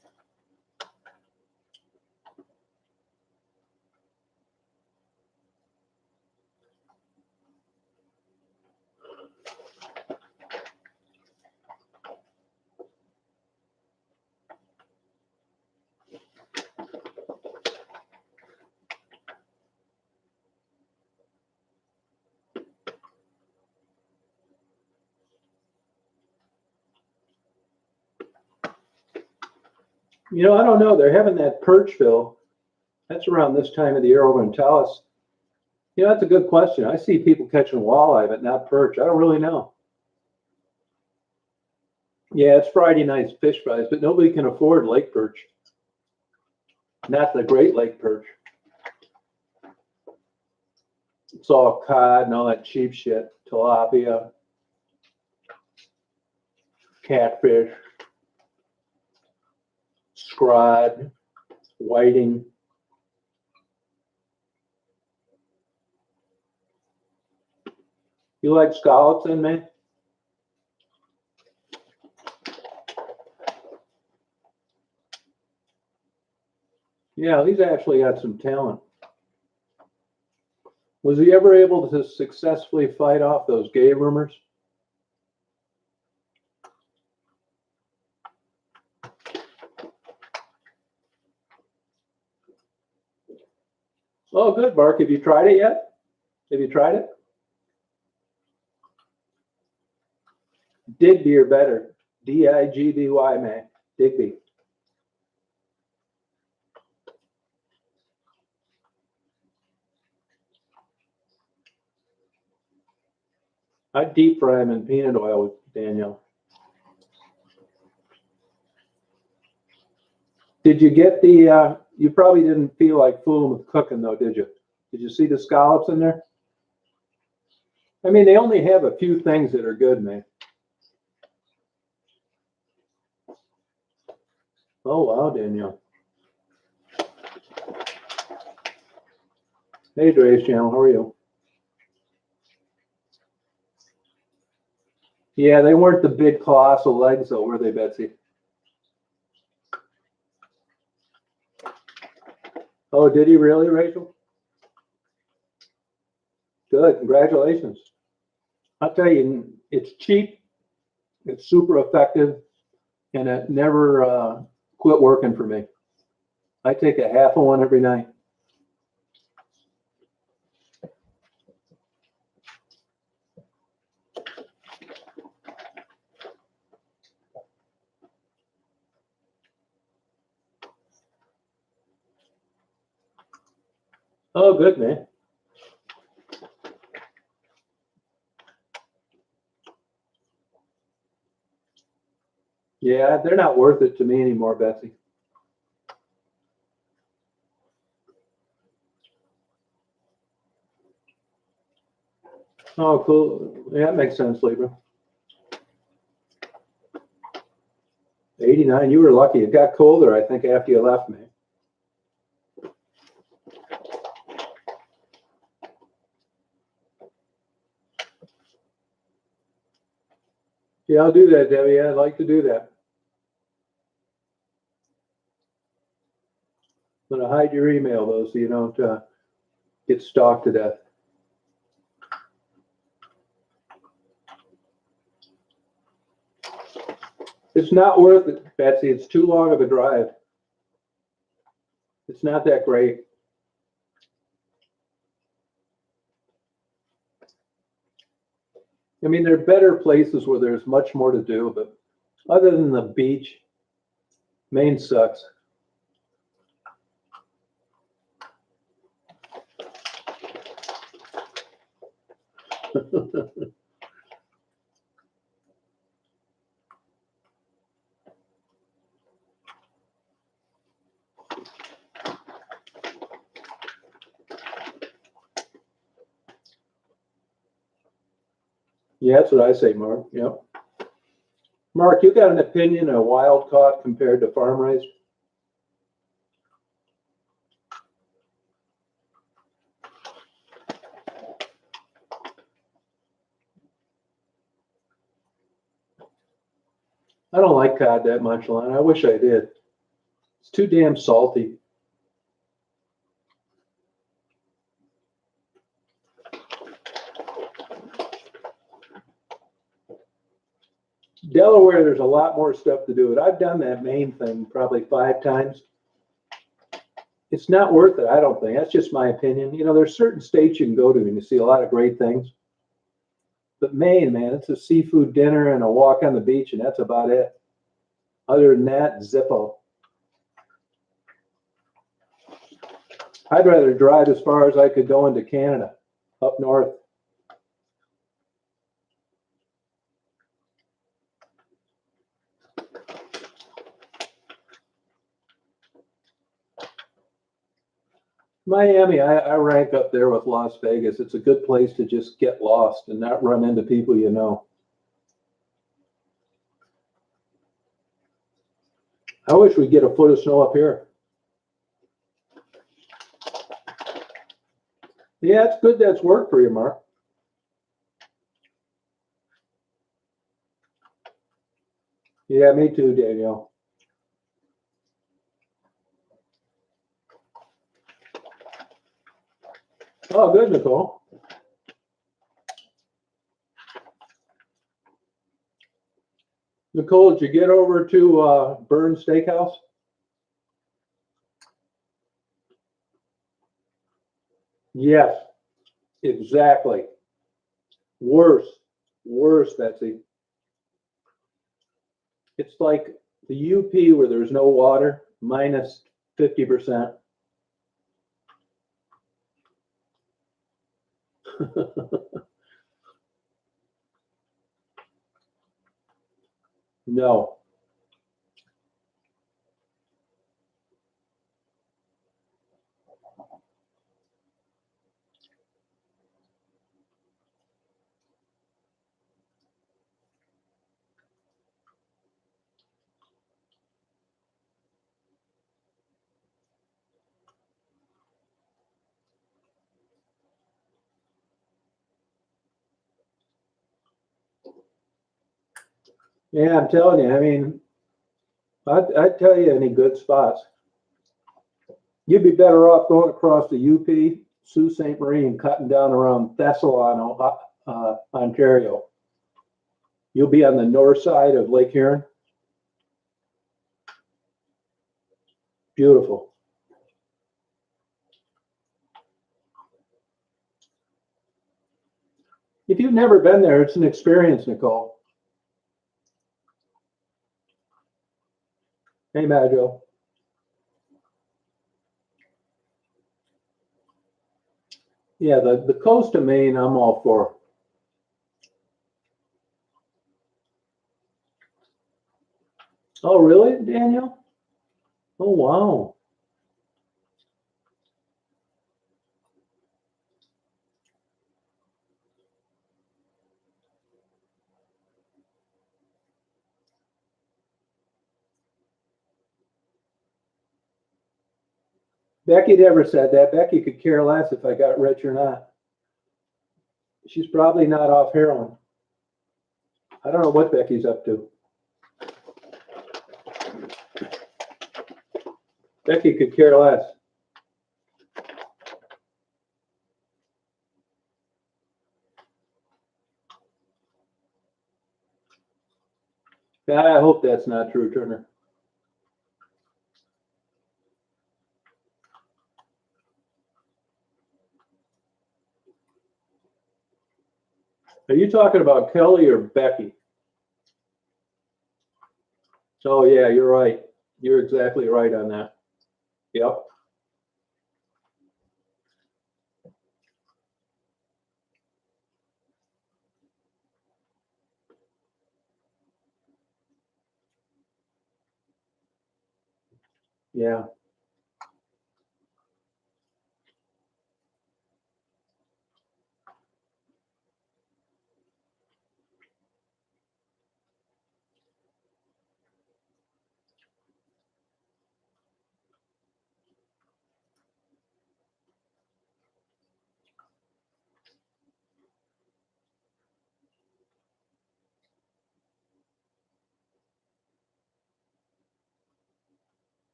You know, I don't know. They're having that Perchville. That's around this time of the year over in Taos. You know, that's a good question. I see people catching walleye, but not perch. I don't really know. Yeah, it's Friday night's fish fries, but nobody can afford lake perch. Not the Great Lake perch. It's all cod and all that cheap shit. Tilapia, catfish, scrod, whiting. You like scallops then, man? Yeah, he's actually got some talent. Was he ever able to successfully fight off those gay rumors? Oh, good, Mark. Have you tried it yet? Have you tried it? Digby or better. Digby, man. Digby. I deep fry them in peanut oil with Danielle. Did you get the, you probably didn't feel like fooling with cooking though, did you? Did you see the scallops in there? I mean, they only have a few things that are good, man. Oh, wow, Danielle. Hey, Dre's channel, how are you? Yeah, they weren't the big colossal legs though, were they, Betsy? Oh, did he really, Rachel? Good, congratulations. I'll tell you, it's cheap, it's super effective, and it never quit working for me. I take a half of one every night. Oh, good, man. Yeah, they're not worth it to me anymore, Betsy. Oh, cool. Yeah, that makes sense, Libra. 89, you were lucky. It got colder, I think, after you left me. Yeah, I'll do that, Debbie. I'd like to do that. I'm going to hide your email, though, so you don't get stalked to death. It's not worth it, Betsy. It's too long of a drive. It's not that great. I mean, there are better places where there's much more to do, but other than the beach, Maine sucks. Yeah, that's what I say, Mark. Yep. Mark, you got an opinion of wild caught compared to farm raised? I don't like cod that much, Lon. I wish I did. It's too damn salty. Delaware, there's a lot more stuff to do. I've done that Maine thing probably 5 times. It's not worth it, I don't think. That's just my opinion. You know, there's certain states you can go to and you see a lot of great things. But Maine, man, it's a seafood dinner and a walk on the beach, and that's about it. Other than that, Zippo. I'd rather drive as far as I could go into Canada, up north. Miami, I rank up there with Las Vegas. It's a good place to just get lost and not run into people you know. I wish we'd get a foot of snow up here. Yeah, it's good that's work for you, Mark. Yeah, me too, Danielle. Oh, good, Nicole. Nicole, did you get over to Burns Steakhouse? Yes, exactly. Worse, Betsy. It's like the UP where there's no water, minus 50%. No. Yeah, I'm telling you, I mean, I'd tell you any good spots. You'd be better off going across the UP, Sault Ste. Marie, and cutting down around Thessalon, Ontario. You'll be on the north side of Lake Huron. Beautiful. If you've never been there, it's an experience, Nicole. Hey, Majo. Yeah, the coast of Maine, I'm all for. Oh, really, Daniel? Oh, wow. Becky never said that. Becky could care less if I got rich or not. She's probably not off heroin. I don't know what Becky's up to. Becky could care less. I hope that's not true, Turner. Are you talking about Kelly or Becky? Oh, yeah, you're right. You're exactly right on that. Yep. Yeah.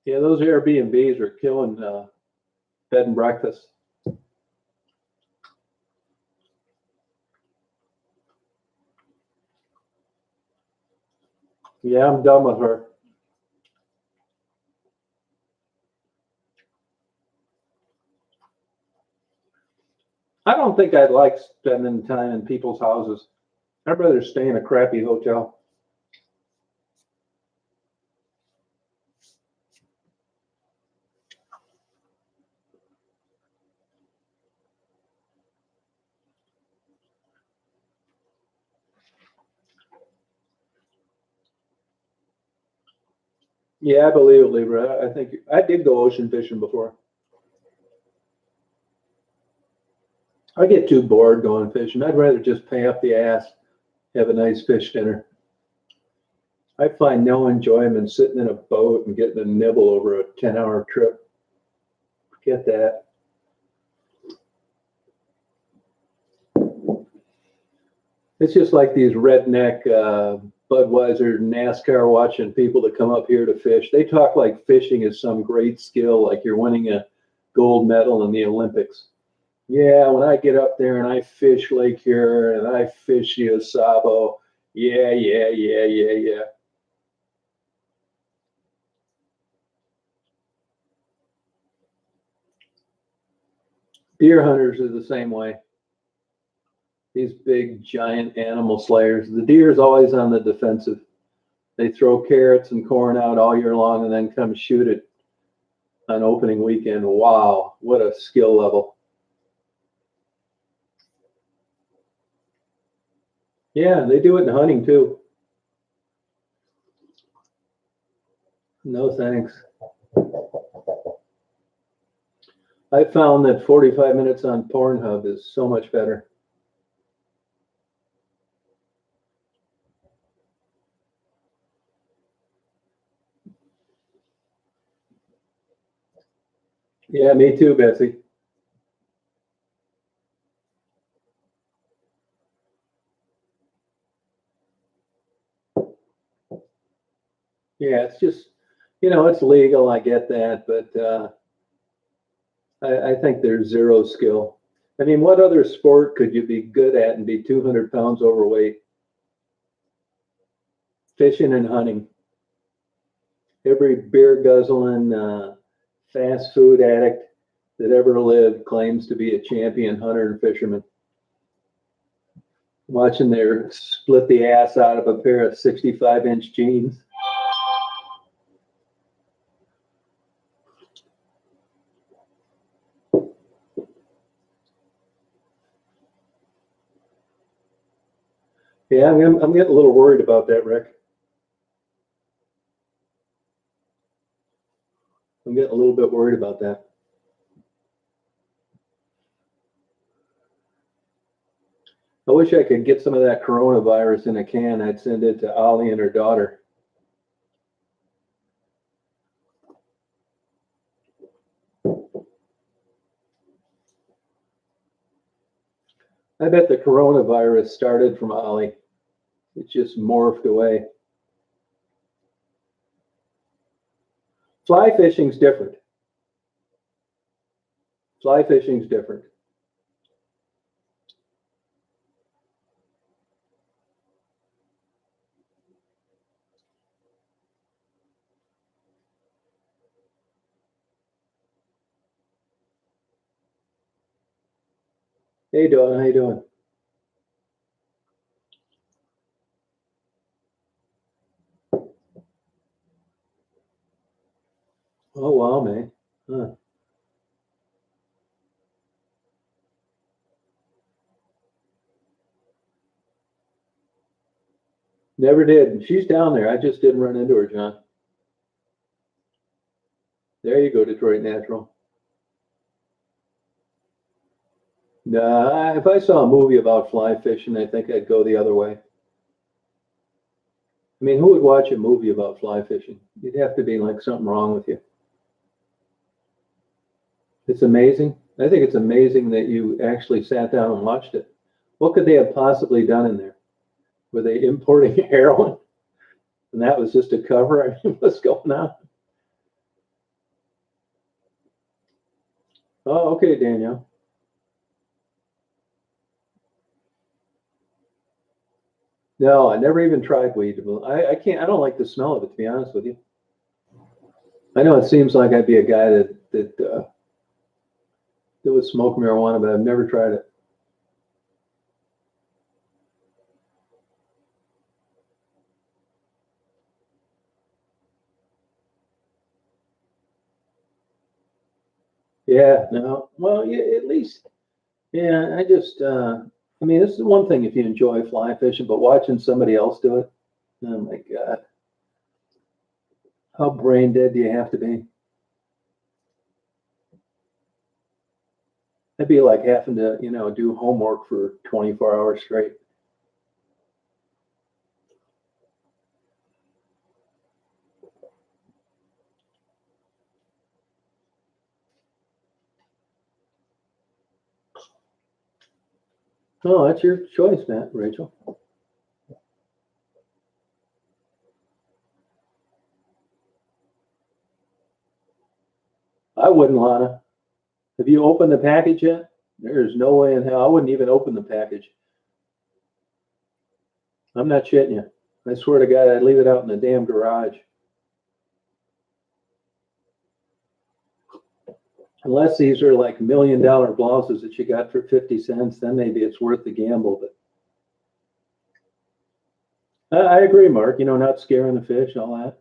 Yeah, those Airbnbs are killing bed and breakfast. Yeah, I'm done with her. I don't think I'd like spending time in people's houses. I'd rather stay in a crappy hotel. Yeah, I believe it, Libra. I think I did go ocean fishing before. I get too bored going fishing. I'd rather just pay up the ass, have a nice fish dinner. I find no enjoyment sitting in a boat and getting a nibble over a 10-hour trip. Forget that. It's just like these redneck Budweiser NASCAR watching people that come up here to fish. They talk like fishing is some great skill, like you're winning a gold medal in the Olympics. Yeah, when I get up there and I fish Lake Huron and I fish the Osabo, yeah, yeah, yeah, yeah, yeah. Deer hunters are the same way. These big, giant animal slayers. The deer is always on the defensive. They throw carrots and corn out all year long and then come shoot it on opening weekend. Wow, what a skill level. Yeah, they do it in hunting too. No thanks. I found that 45 minutes on Pornhub is so much better. Yeah, me too, Betsy. Yeah, it's just, it's legal. I get that, but I think there's zero skill. I mean, what other sport could you be good at and be 200 pounds overweight? Fishing and hunting. every beer guzzling fast food addict that ever lived claims to be a champion hunter and fisherman. Watching their split the ass out of a pair of 65-inch jeans. Yeah, I'm getting a little worried about that, Rick. I'm getting a little bit worried about that. I wish I could get some of that coronavirus in a can. I'd send it to Ollie and her daughter. I bet the coronavirus started from Ollie. It just morphed away. Fly fishing's different. Fly fishing's different. Hey, Dawn, how you doing? Oh, wow, man. Huh. Never did. She's down there. I just didn't run into her, John. There you go, Detroit Natural. Nah, if I saw a movie about fly fishing, I think I'd go the other way. I mean, who would watch a movie about fly fishing? You'd have to be like something wrong with you. It's amazing. I think it's amazing that you actually sat down and watched it. What could they have possibly done in there? Were they importing heroin? And that was just a cover? I mean, what's going on? Oh, okay, Danielle. No, I never even tried weed. I can't, I don't like the smell of it, to be honest with you. I know it seems like I'd be a guy that would smoke marijuana, but I've never tried it. Yeah, no. Well, yeah, at least, yeah, I mean, this is one thing if you enjoy fly fishing, but watching somebody else do it, oh my God, how brain dead do you have to be? That'd be like having to, do homework for 24 hours straight. Oh, that's your choice, Matt, Rachel. I wouldn't, Lana. Have you opened the package yet? There's no way in hell. I wouldn't even open the package. I'm not shitting you. I swear to God, I'd leave it out in the damn garage. Unless these are like $1 million blouses that you got for 50 cents, then maybe it's worth the gamble. But I agree, Mark. Not scaring the fish, all that.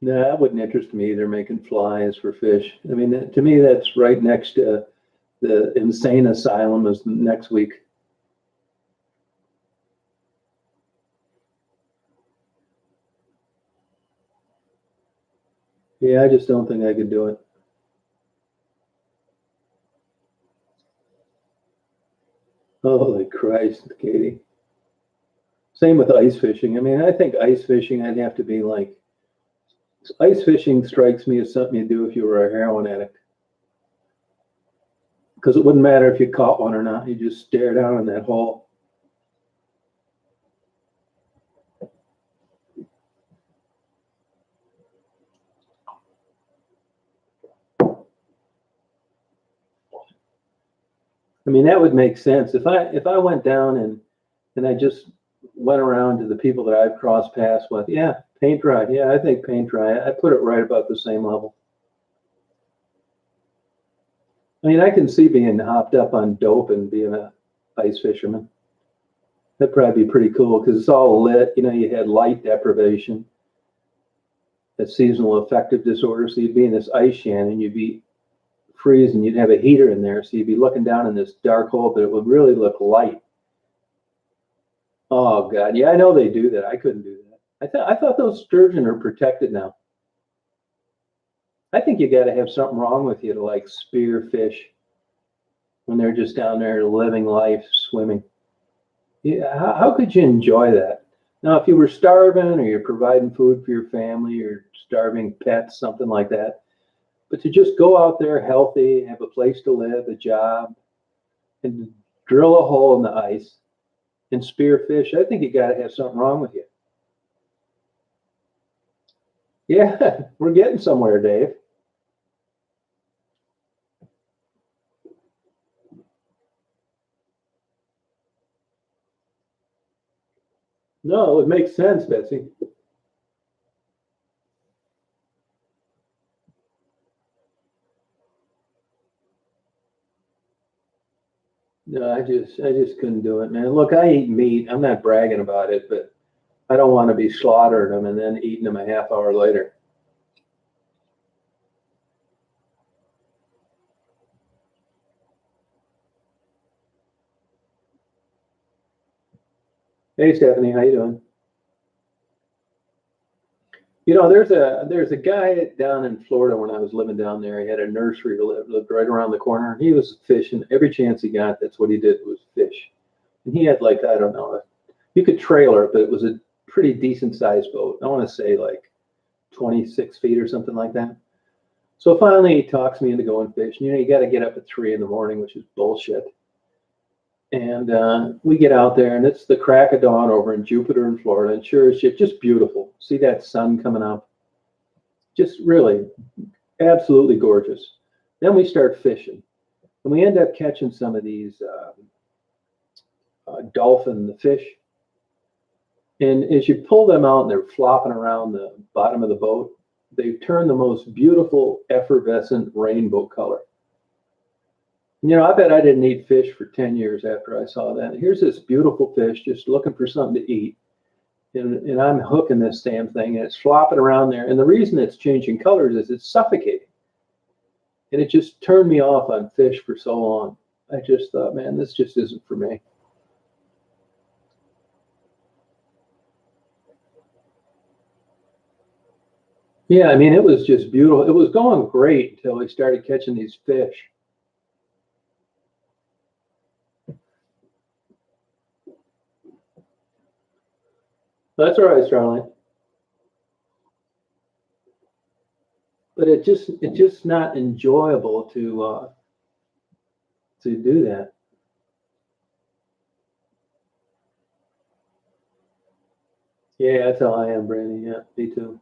No, that wouldn't interest me either, making flies for fish. I mean, to me, that's right next to the insane asylum is next week. Yeah, I just don't think I could do it. Holy Christ, Katie. Same with ice fishing. I mean, I think ice fishing, I'd have to be like, ice fishing strikes me as something you do if you were a heroin addict. Because it wouldn't matter if you caught one or not. You just stare down in that hole. I mean, that would make sense. If I went down And I just went around to the people that I've crossed paths with. Yeah, paint dry. Yeah, I think paint dry. I put it right about the same level. I mean, I can see being hopped up on dope and being a ice fisherman. That'd probably be pretty cool because it's all lit. You know, you had light deprivation, that seasonal affective disorder. So you'd be in this ice shanty and you'd be freezing. You'd have a heater in there, so you'd be looking down in this dark hole, but it would really look light. Oh God, yeah, I know they do that. I couldn't do that. I thought those sturgeon are protected now. I think you got to have something wrong with you to like spear fish when they're just down there living life, swimming. Yeah, how could you enjoy that? Now, if you were starving or you're providing food for your family or starving pets, something like that, but to just go out there healthy, have a place to live, a job, and drill a hole in the ice and spear fish, I think you got to have something wrong with you. Yeah, we're getting somewhere, Dave. No, it makes sense, Betsy. No, I just couldn't do it, man. Look, I eat meat. I'm not bragging about it, but I don't want to be slaughtering them and then eating them a half hour later. Hey, Stephanie, how you doing? You know, there's a guy down in Florida when I was living down there. He had a nursery that lived right around the corner. He was fishing every chance he got. That's what he did was fish. And he had like, I don't know, you could trailer it, but it was a pretty decent sized boat. I want to say like 26 feet or something like that. So finally he talks me into going fishing. You know, you got to get up at 3 in the morning, which is bullshit. And we get out there, and it's the crack of dawn over in Jupiter in Florida. And sure as shit, just beautiful. See that sun coming up? Just really absolutely gorgeous. Then we start fishing, and we end up catching some of these dolphin fish. And as you pull them out and they're flopping around the bottom of the boat, they turn the most beautiful effervescent rainbow color. You know, I bet I didn't eat fish for 10 years after I saw that. Here's this beautiful fish just looking for something to eat. And I'm hooking this damn thing and it's flopping around there. And the reason it's changing colors is it's suffocating. And it just turned me off on fish for so long. I just thought, man, this just isn't for me. Yeah, I mean, it was just beautiful. It was going great until we started catching these fish. That's all right, Starling. But it's just not enjoyable to do that. Yeah, that's how I am, Brandy. Yeah, me too.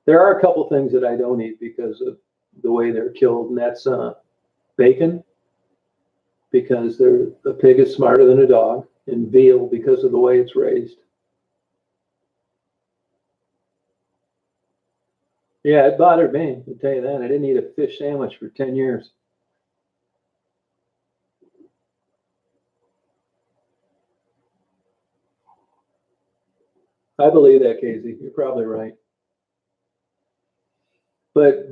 There are a couple things that I don't eat because of the way they're killed, and that's bacon because the pig is smarter than a dog, and veal because of the way it's raised. Yeah, it bothered me. I'll tell you that. I didn't eat a fish sandwich for 10 years. I believe that, Casey. You're probably right. But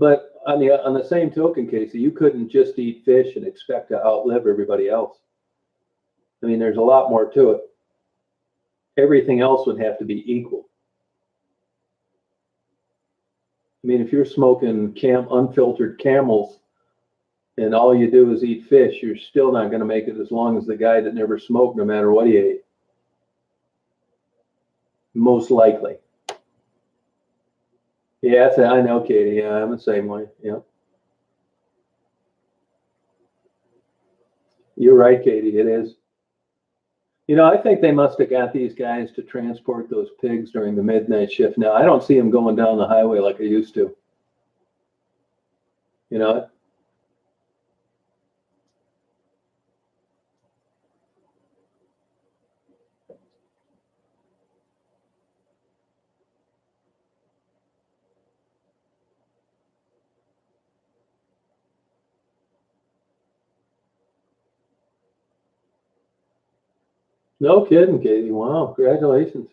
on the same token, Casey, you couldn't just eat fish and expect to outlive everybody else. I mean, there's a lot more to it. Everything else would have to be equal. I mean, if you're smoking unfiltered camels and all you do is eat fish, you're still not going to make it as long as the guy that never smoked, no matter what he ate. Most likely. Yeah, I know, Katie. Yeah, I'm the same way. Yeah, you're right, Katie. It is. You know, I think they must have got these guys to transport those pigs during the midnight shift. Now, I don't see them going down the highway like I used to. You know, No kidding, Katie. Wow, congratulations.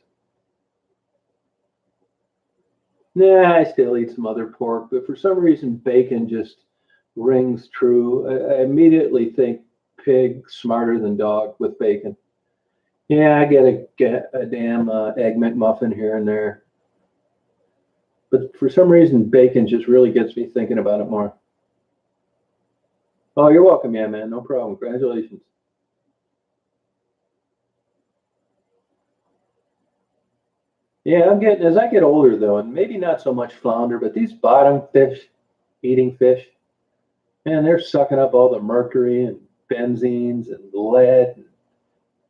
Nah, I still eat some other pork, but for some reason, bacon just rings true. I immediately think pig smarter than dog with bacon. Yeah, I get a damn egg McMuffin here and there, but for some reason, bacon just really gets me thinking about it more. Oh, you're welcome, yeah, man. No problem. Congratulations. Yeah, I'm getting as I get older though, and maybe not so much flounder, but these bottom fish, eating fish, man, they're sucking up all the mercury and benzenes and lead and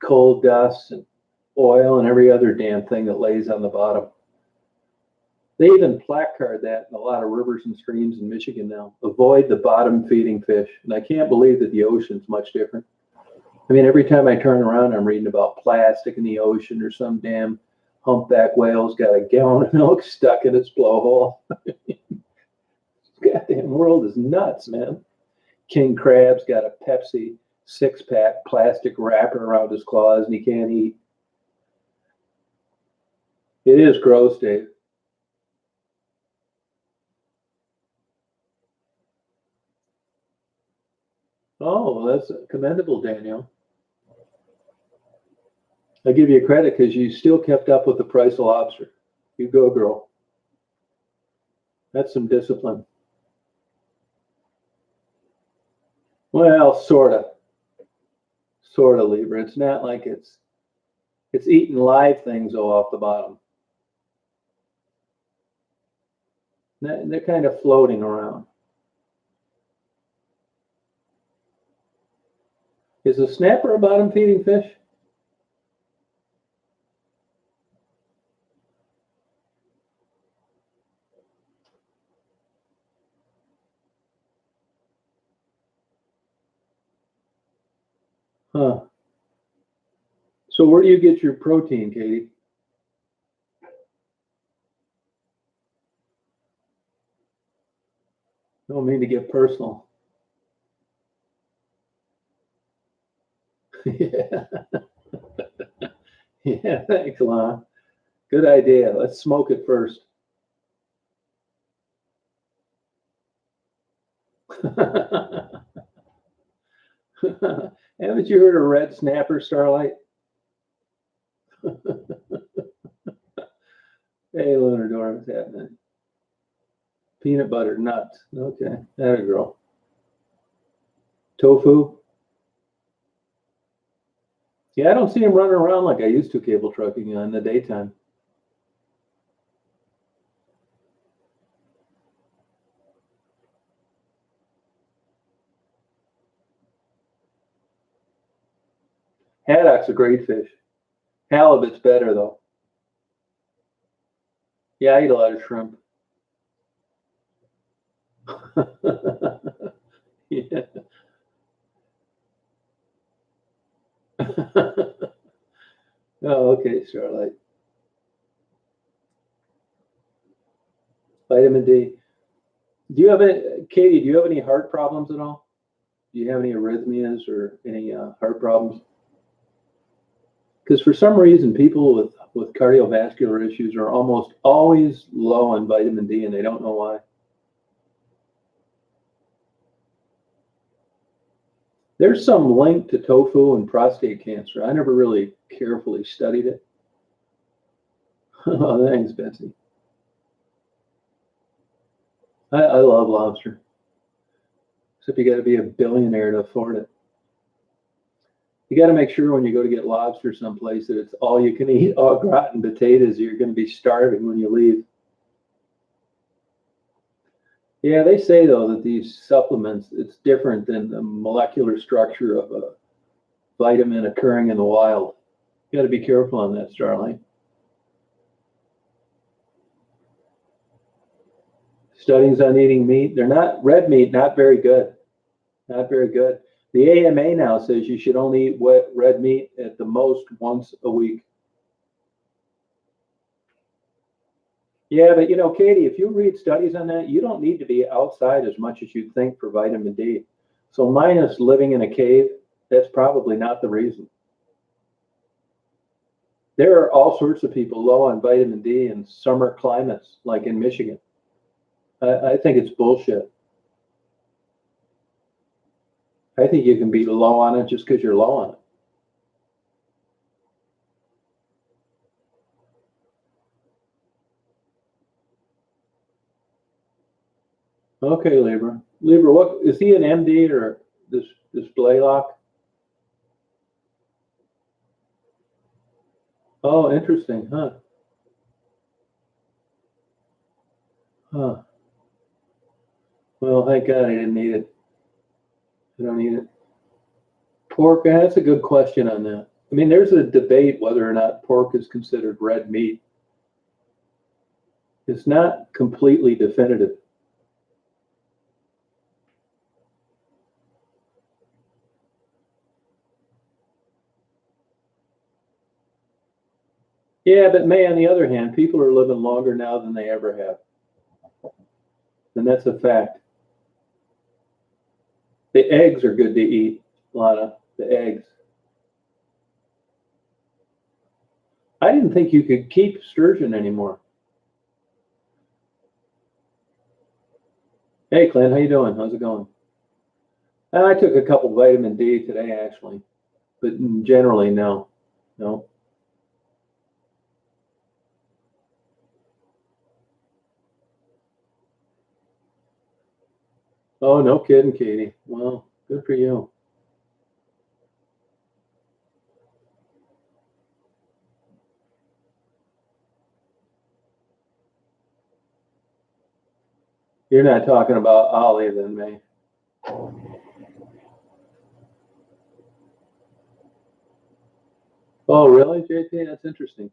coal dust and oil and every other damn thing that lays on the bottom. They even placard that in a lot of rivers and streams in Michigan now. Avoid the bottom feeding fish. And I can't believe that the ocean's much different. I mean, every time I turn around, I'm reading about plastic in the ocean or some damn humpback whale's got a gallon of milk stuck in its blowhole. Goddamn world is nuts, man. King crab's got a Pepsi 6-pack plastic wrapper around his claws and he can't eat. It is gross, Dave. Oh, that's commendable, Daniel. I give you credit because you still kept up with the price of lobster. You go, girl. That's some discipline. Well, sorta, Libra. It's not like it's eating live things though off the bottom. They're kind of floating around. Is a snapper a bottom feeding fish? Huh. So where do you get your protein, Katie? I don't mean to get personal. Yeah. Yeah, thanks, Lon. Good idea. Let's smoke it first. Haven't you heard of red snapper, Starlight? Hey, Lunar Door, what's happening? Peanut butter nuts. Okay, there we go. Tofu. Yeah, I don't see him running around like I used to cable trucking in the daytime. Haddock's a great fish. Halibut's better though. Yeah, I eat a lot of shrimp. Yeah. Oh, okay, Starlight. Vitamin D. Do you have any, Katie? Do you have any heart problems at all? Do you have any arrhythmias or any heart problems? Because for some reason, people with cardiovascular issues are almost always low on vitamin D, and they don't know why. There's some link to tofu and prostate cancer. I never really carefully studied it. Oh, thanks, Betsy. I love lobster. Except you got to be a billionaire to afford it. You got to make sure when you go to get lobster someplace that it's all you can eat, all gratin potatoes. You're going to be starving when you leave. Yeah, they say though that these supplements, it's different than the molecular structure of a vitamin occurring in the wild. You got to be careful on that, Starling. Studies on eating meat, they're not red meat, not very good. Not very good. The AMA now says you should only eat wet red meat at the most once a week. Yeah, but you know, Katie, if you read studies on that, you don't need to be outside as much as you think for vitamin D. So minus living in a cave, that's probably not the reason. There are all sorts of people low on vitamin D in summer climates, like in Michigan. I think it's bullshit. I think you can be low on it just because you're low on it. Okay, Libra. Libra, what is he an MD or this Blaylock? Oh, interesting, huh? Huh. Well, thank God I didn't need it. I don't need it. Pork, that's a good question on that. I mean, there's a debate whether or not pork is considered red meat. It's not completely definitive. Yeah, but May, on the other hand, people are living longer now than they ever have. And that's a fact. The eggs are good to eat, Lana. The eggs. I didn't think you could keep sturgeon anymore. Hey, Clint, how you doing? How's it going? I took a couple vitamin D today, actually, but generally, no, no. Oh, no kidding, Katie. Well, good for you. You're not talking about Ollie then, May. Oh, really, JT? That's interesting.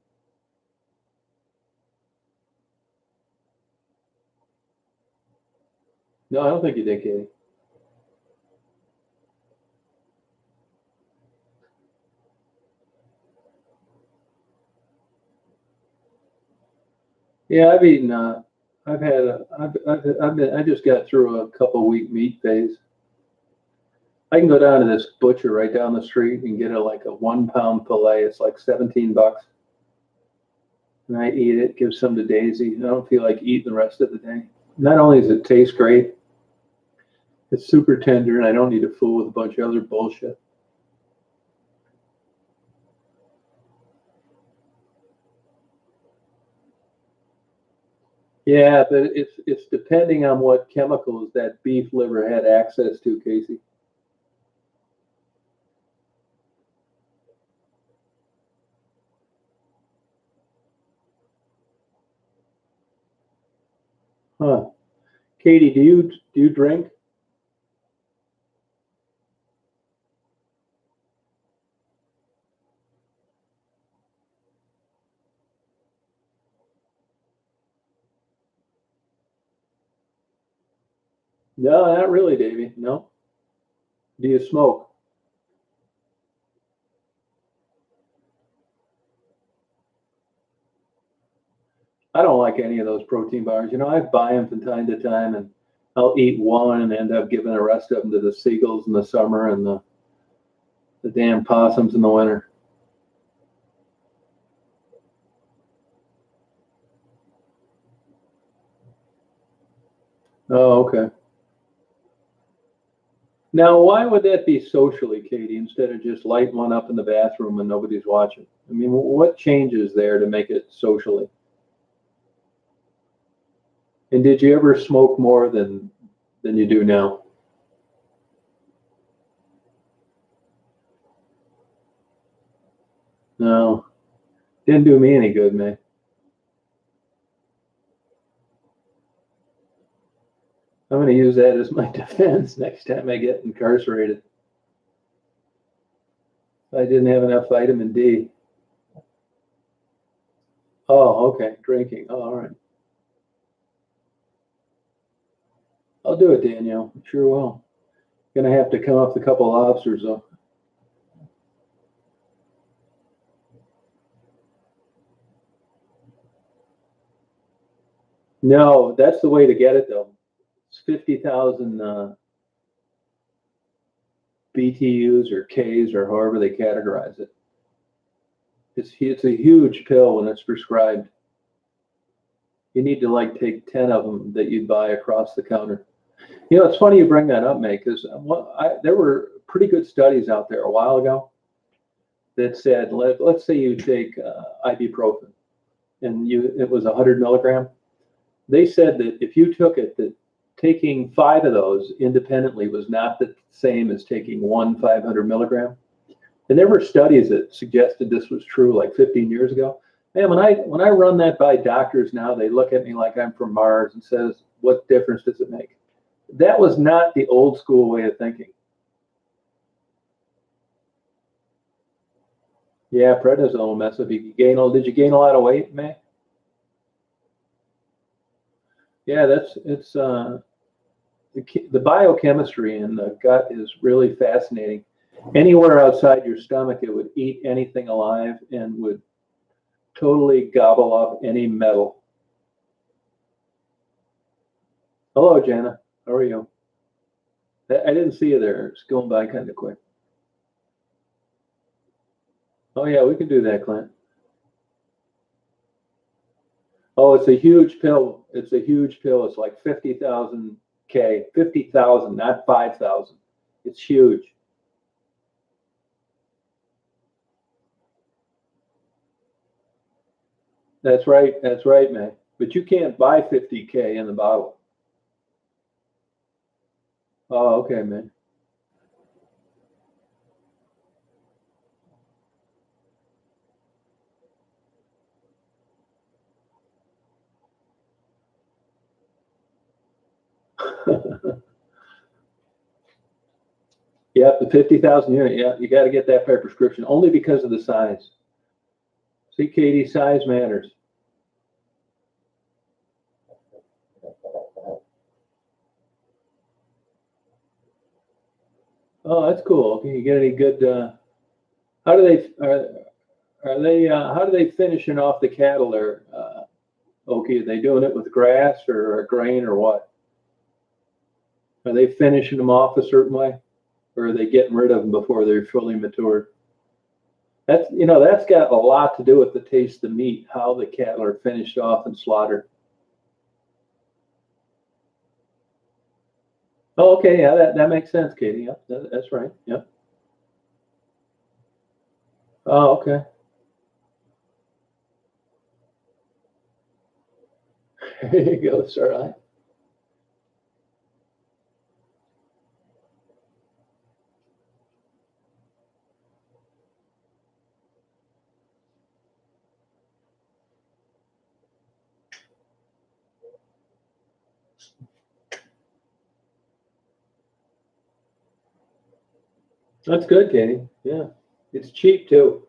No, I don't think you did, Katie. Yeah, I've eaten. I've had. I've been. I just got through a couple week meat phase. I can go down to this butcher right down the street and get like a 1 pound fillet. It's like $17, and I eat it. Give some to Daisy. I don't feel like eating the rest of the day. Not only does it taste great, it's super tender, and I don't need to fool with a bunch of other bullshit. Yeah, but it's depending on what chemicals that beef liver had access to, Casey. Huh? Katie, do you drink? No, not really, Davey. No. Do you smoke? I don't like any of those protein bars. I buy them from time to time, and I'll eat one and end up giving the rest of them to the seagulls in the summer and the damn possums in the winter. Oh, okay. Now, why would that be socially, Katie, instead of just lighting one up in the bathroom and nobody's watching? I mean, what changes there to make it socially? And did you ever smoke more than you do now? No, didn't do me any good, man. I'm going to use that as my defense next time I get incarcerated. I didn't have enough vitamin D. Oh, okay, drinking. Oh, all right. I'll do it, Danielle. Sure will. Gonna have to come up with a couple lobsters though. No, that's the way to get it though. It's 50,000 BTUs or Ks or however they categorize it. It's a huge pill when it's prescribed. You need to like take 10 of them that you'd buy across the counter. You know, it's funny you bring that up, May, because there were pretty good studies out there a while ago that said, let's say you take ibuprofen and it was 100 milligram. They said that if you took it, that taking 5 of those independently was not the same as taking one 500 milligram. And there were studies that suggested this was true like 15 years ago. Man, when I run that by doctors now, they look at me like I'm from Mars and says, "What difference does it make?" That was not the old school way of thinking. Yeah, prednisone will mess up. Did you gain a lot of weight, May? Yeah, it's the biochemistry in the gut is really fascinating. Anywhere outside your stomach, it would eat anything alive and would totally gobble up any metal. Hello, Jana. How are you? I didn't see you there. It's going by kind of quick. Oh yeah, we can do that, Clint. Oh, it's a huge pill. It's a huge pill. It's like 50,000 K, 50,000, not 5,000. It's huge. That's right. That's right, man. But you can't buy 50K in the bottle. Oh, okay, man. Yep, the 50,000 unit. Yeah, you got to get that by prescription only because of the size. See, Katie, size matters. Oh, that's cool. Can you get any good? How do they are they? How do they finishing off the cattle there? Okay, are they doing it with grass or a grain or what? Are they finishing them off a certain way, or are they getting rid of them before they're fully matured? That's got a lot to do with the taste of the meat, how the cattle are finished off and slaughtered. Oh, okay, yeah, that makes sense, Katie. Yep, that's right. Yep. Oh, okay. There you go, sir. That's good, Katie. Yeah, it's cheap too.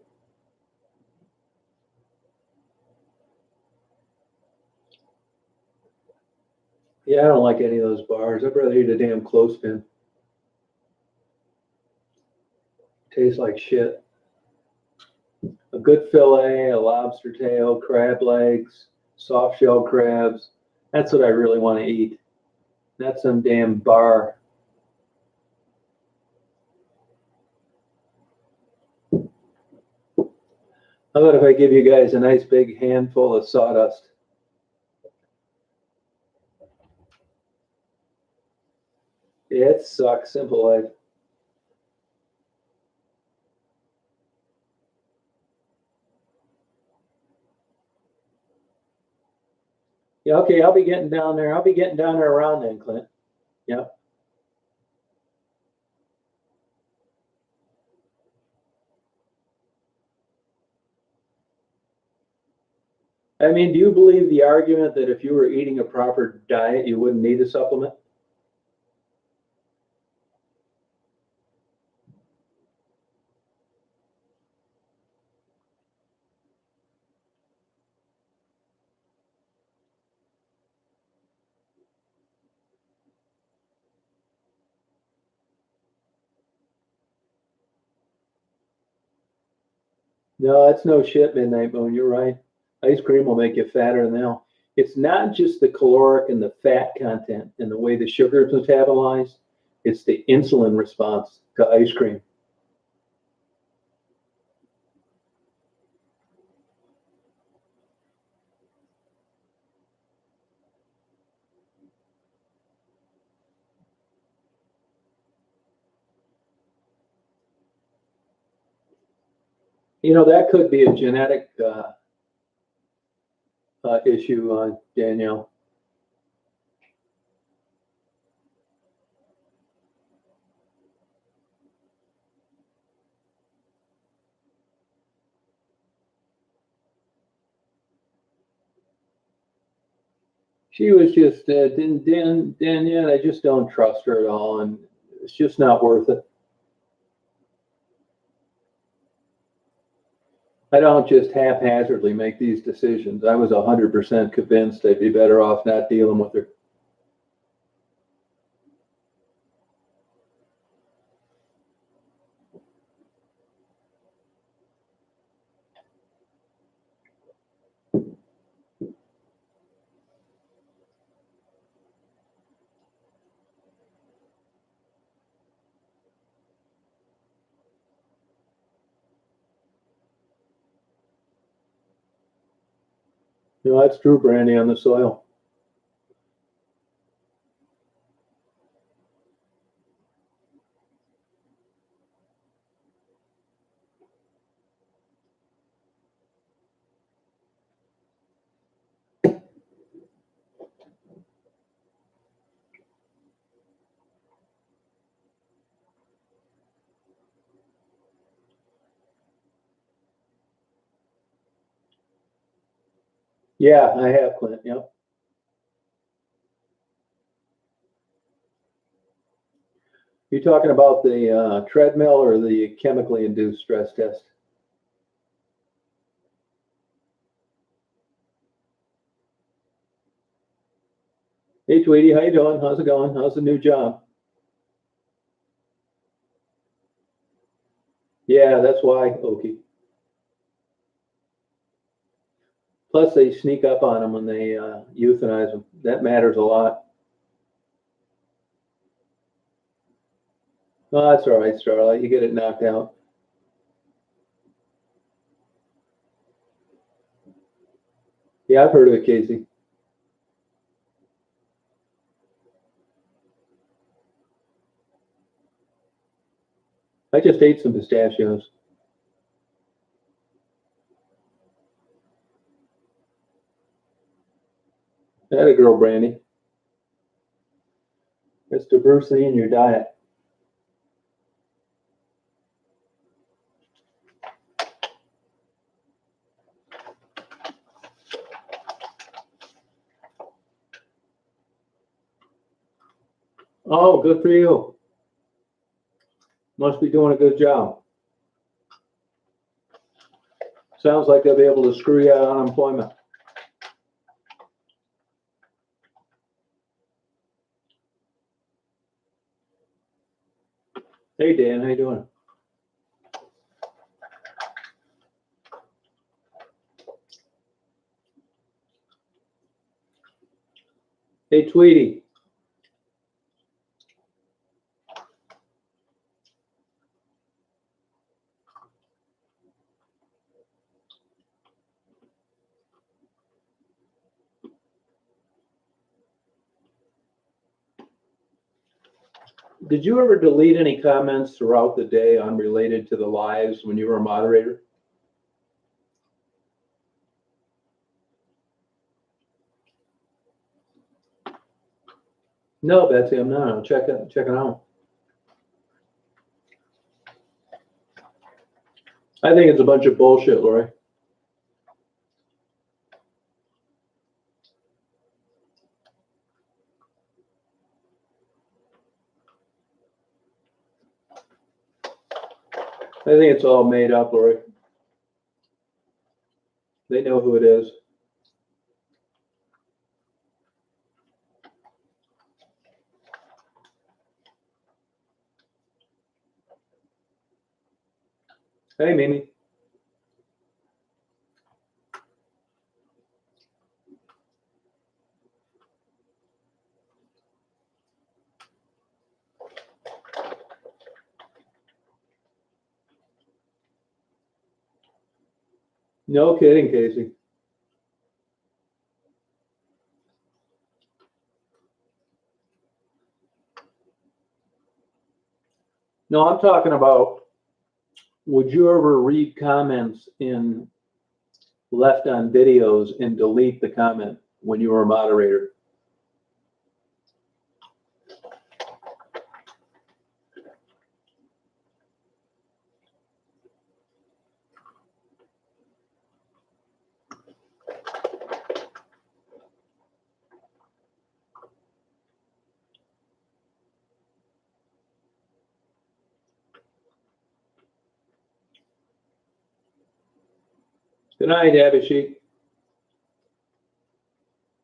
Yeah, I don't like any of those bars. I'd rather eat a damn clothespin. Tastes like shit. A good fillet, a lobster tail, crab legs, soft shell crabs. That's what I really want to eat. Not some damn bar. How about if I give you guys a nice big handful of sawdust? Yeah, it sucks. Simple life. Yeah, okay, I'll be getting down there. I'll be getting down there around then, Clint. Yeah. I mean, do you believe the argument that if you were eating a proper diet, you wouldn't need a supplement? No, that's no shit, Midnight Moon. You're right. Ice cream will make you fatter than hell. It's not just the caloric and the fat content and the way the sugar is metabolized, it's the insulin response to ice cream. That could be a genetic issue, Danielle. She was just Danielle. I just don't trust her at all, and it's just not worth it. I don't just haphazardly make these decisions. I was 100% convinced I'd be better off not dealing with her. That's true, Brandy, on the soil. Yeah, I have, Clint. Yep. You talking about the treadmill or the chemically induced stress test? Hey, Tweety, how you doing? How's it going? How's the new job? Yeah, that's why, Okie. Plus, they sneak up on them when they euthanize them. That matters a lot. Oh, that's all right, Starlight. You get it knocked out. Yeah, I've heard of it, Casey. I just ate some pistachios. That a girl, Brandy. It's diversity in your diet. Oh, good for you. Must be doing a good job. Sounds like they'll be able to screw you out of unemployment. Hey, Dan, how you doing? Hey, Tweety. Did you ever delete any comments throughout the day unrelated to the lives when you were a moderator? No, Betsy, I'm not. I'm checking out. I think it's a bunch of bullshit, Lori. I think it's all made up, Lori. They know who it is. Hey, Mimi. No kidding, Casey. No, I'm talking about Would you ever read comments in left on videos and delete the comment when you were a moderator? Good night, Abhishek.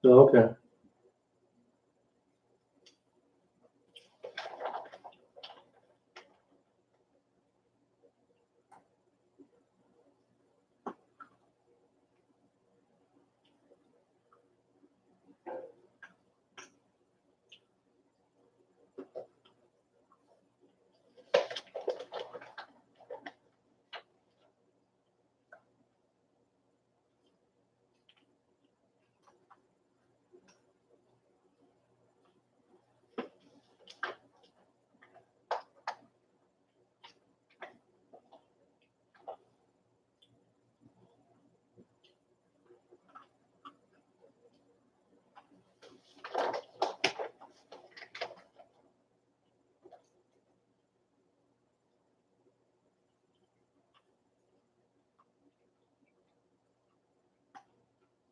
Oh, okay.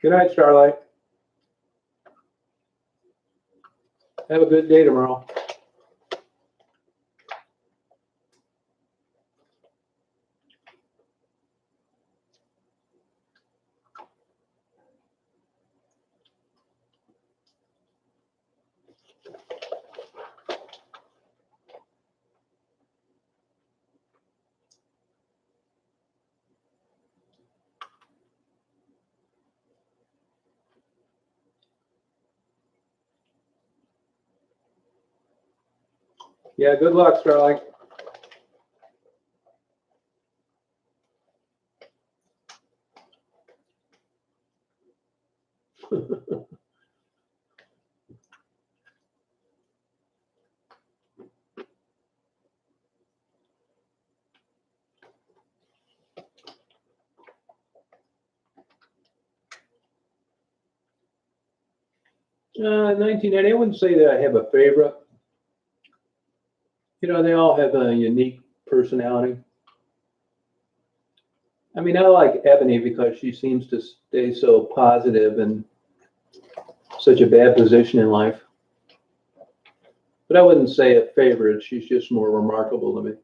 Good night, Starlight. Have a good day tomorrow. Yeah, good luck, Starlight. Uh, 1990, I wouldn't say that I have a favorite. You know, they all have a unique personality. I mean, I like Ebony because she seems to stay so positive and such a bad position in life. But I wouldn't say a favorite. She's just more remarkable to me.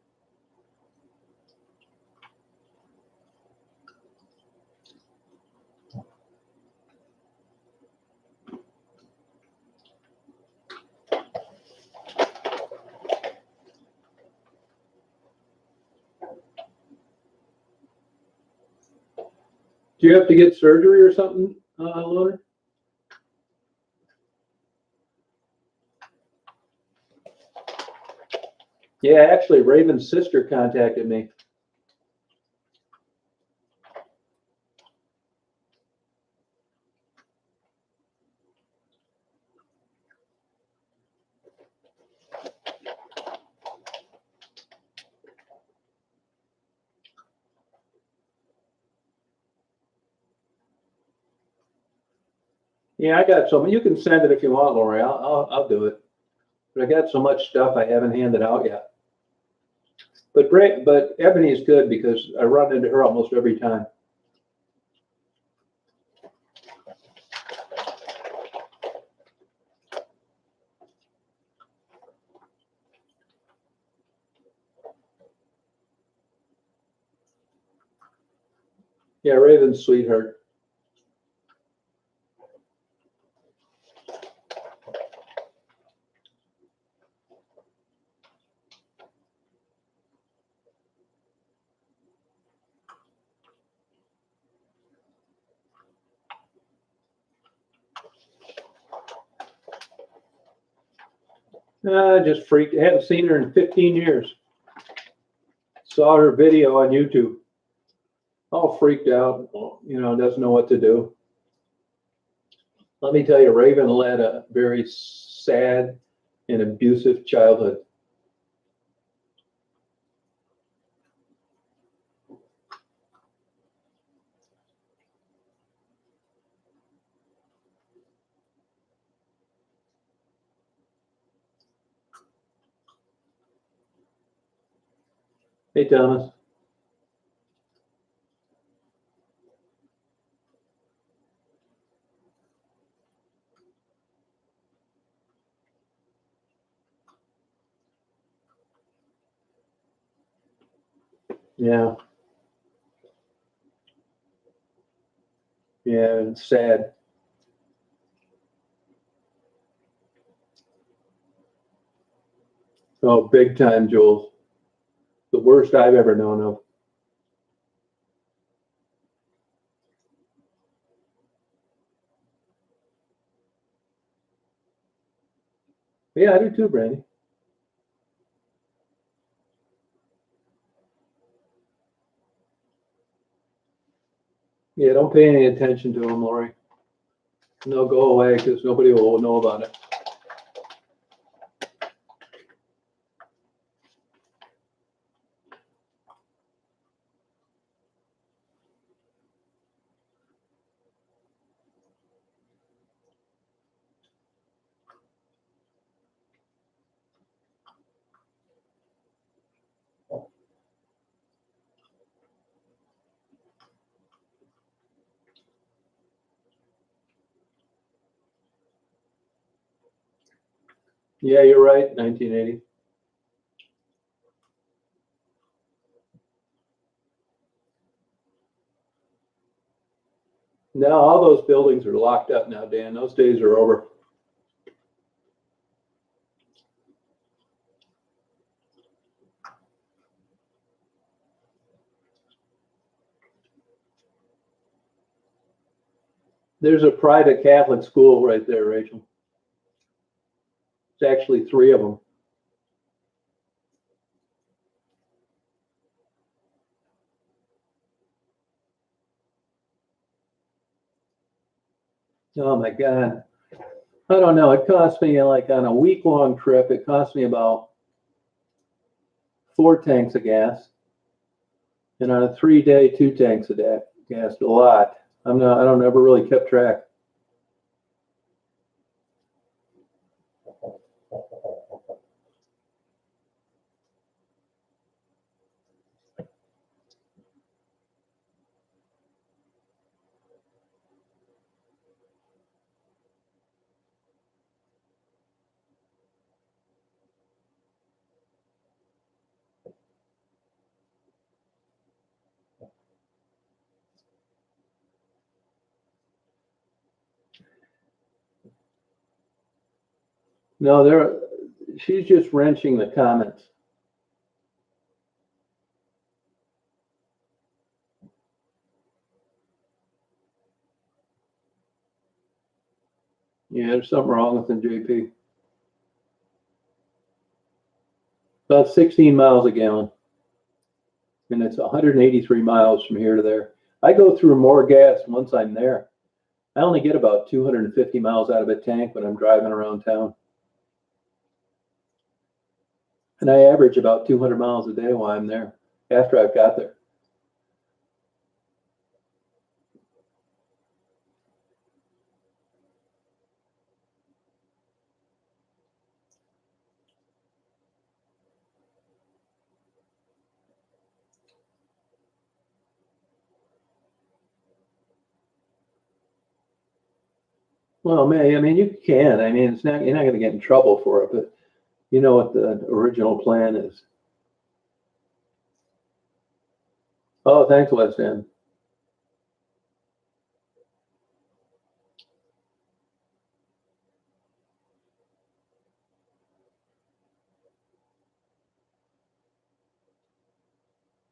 Do you have to get surgery or something, Loner? Yeah, actually, Raven's sister contacted me. Yeah, I got some. You can send it if you want, Lori. I'll do it. But I got so much stuff I haven't handed out yet. But Ebony is good because I run into her almost every time. Yeah, Raven's sweetheart. Just freaked. I haven't seen her in 15 years. Saw her video on YouTube. All freaked out. You know, doesn't know what to do. Let me tell you, Raven led a very sad and abusive childhood. Hey, Thomas. Yeah, yeah, it's sad. Oh, big time, Jules. The worst I've ever known of. Yeah, I do too, Brandy. Yeah, don't pay any attention to them, Lori. They'll go away because nobody will know about it. Yeah, you're right. 1980. Now all those buildings are locked up now, Dan. Those days are over. There's a private Catholic school right there, Rachel. It's actually three of them. Oh my God. I don't know. It cost me like on a week-long trip, it cost me about 4 tanks of gas. And on a 3-day, 2 tanks of gas, a lot. I don't ever really kept track. No, she's just wrenching the comments. Yeah, there's something wrong with them, JP. About 16 miles a gallon. And it's 183 miles from here to there. I go through more gas once I'm there. I only get about 250 miles out of a tank when I'm driving around town. And I average about 200 miles a day while I'm there after I've got there. Well, man, I mean, you can. I mean, it's not, you're not going to get in trouble for it, but you know what the original plan is. Oh, thanks, West End.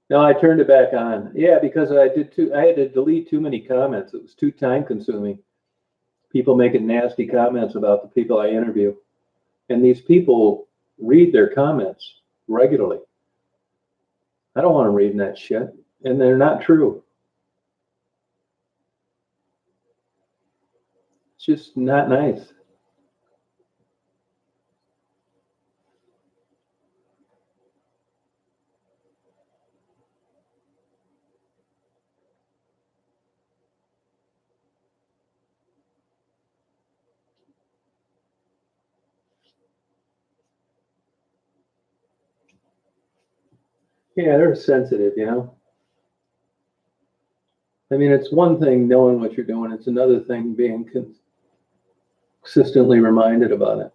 No, I turned it back on. Yeah, because I had to delete too many comments. It was too time consuming. People making nasty comments about the people I interview. And these people read their comments regularly. I don't want to read that shit. And they're not true. It's just not nice. Yeah, they're sensitive, you know. I mean, it's one thing knowing what you're doing. It's another thing being consistently reminded about it.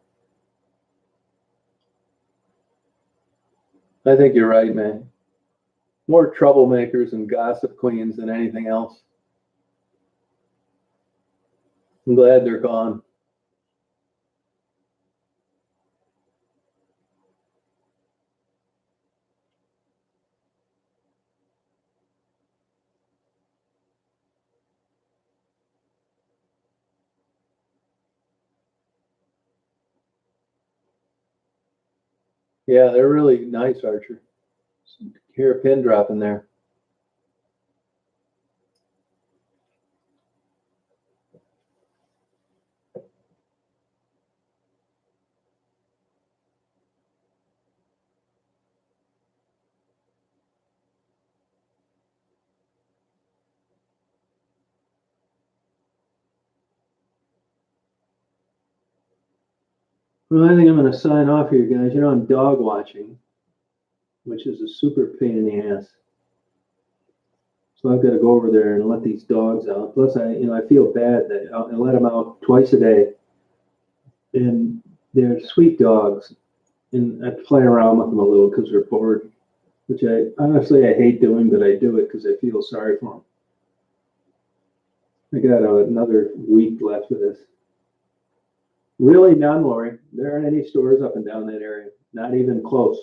I think you're right, man. More troublemakers and gossip queens than anything else. I'm glad they're gone. Yeah, they're really nice, Archer. Hear a pin drop in there. Well, I think I'm going to sign off here, guys. You know, I'm dog watching, which is a super pain in the ass. So I've got to go over there and let these dogs out. Plus, I feel bad that I let them out twice a day, and they're sweet dogs, and I play around with them a little because they're bored. Which I hate doing, but I do it because I feel sorry for them. I got another week left of this. Really, none, Lori. There aren't any stores up and down that area. Not even close.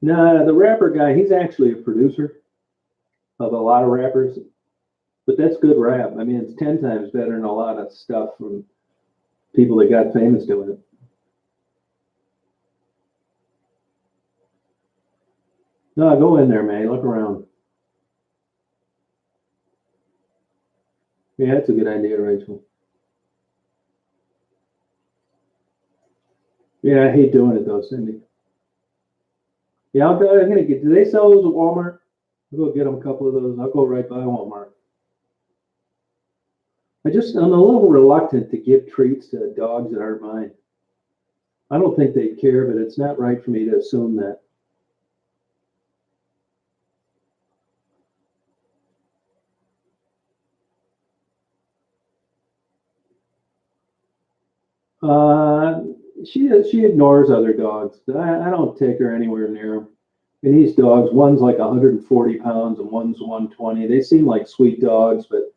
No, the rapper guy, he's actually a producer of a lot of rappers, but that's good rap. I mean, it's 10 times better than a lot of stuff from people that got famous doing it. No, go in there, man. Look around. Yeah, that's a good idea, Rachel. Yeah, I hate doing it though, Cindy. Yeah, I'm gonna get. Do they sell those at Walmart? I'll go get them a couple of those. I'll go right by Walmart. I'm a little reluctant to give treats to dogs that aren't mine. I don't think they care, but it's not right for me to assume that. Uh, she ignores other dogs. I don't take her anywhere near them. And these dogs, one's like 140 pounds and one's 120. They seem like sweet dogs, but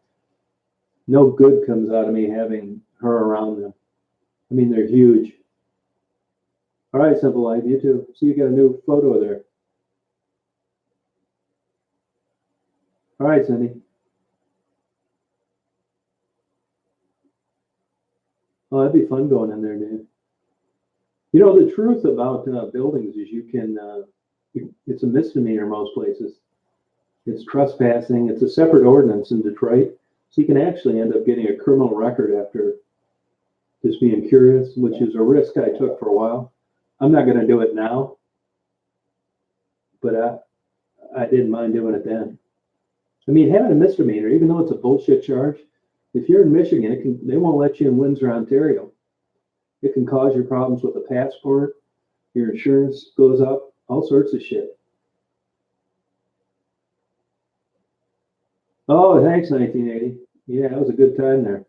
no good comes out of me having her around them. I mean, they're huge. All right, Simple Life, you too. So you got a new photo there. All right, Cindy. Oh, that'd be fun going in there, dude. You know, the truth about buildings is it's a misdemeanor most places. It's trespassing. It's a separate ordinance in Detroit. So you can actually end up getting a criminal record after just being curious, which is a risk I took for a while. I'm not going to do it now, but I didn't mind doing it then. I mean, having a misdemeanor, even though it's a bullshit charge, if you're in Michigan, they won't let you in Windsor, Ontario. It can cause you problems with a passport. Your insurance goes up, all sorts of shit. Oh, thanks, 1980. Yeah, that was a good time there.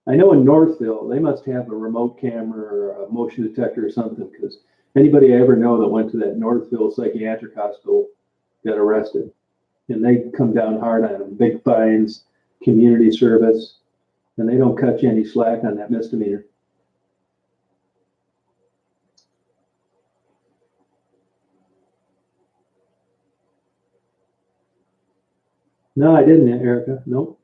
I know in Northville, they must have a remote camera or a motion detector or something because anybody I ever know that went to that Northville psychiatric hospital got arrested. And they come down hard on them. Big fines, community service, and they don't cut you any slack on that misdemeanor. No, I didn't, Erica. Nope.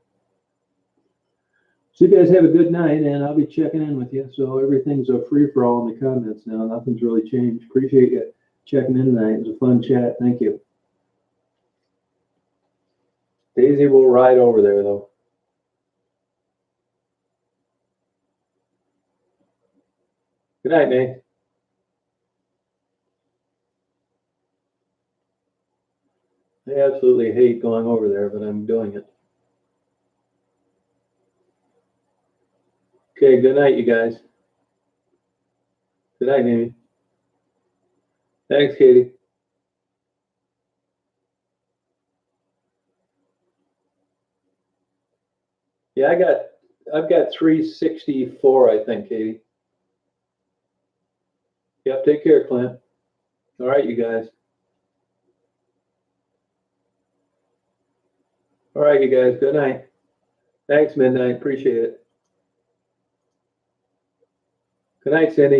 So you guys have a good night, and I'll be checking in with you. So everything's a free for all in the comments now. Nothing's really changed. Appreciate you checking in tonight. It was a fun chat. Thank you. Daisy will ride over there though. Good night, Nate. I absolutely hate going over there, but I'm doing it. Okay, good night, you guys. Good night, Amy. Thanks, Katie. Yeah, I've got 364, I think, Katie. Yep, take care, Clint. All right, you guys. All right, you guys. Good night. Thanks, Midnight. Appreciate it. Good night, Cindy.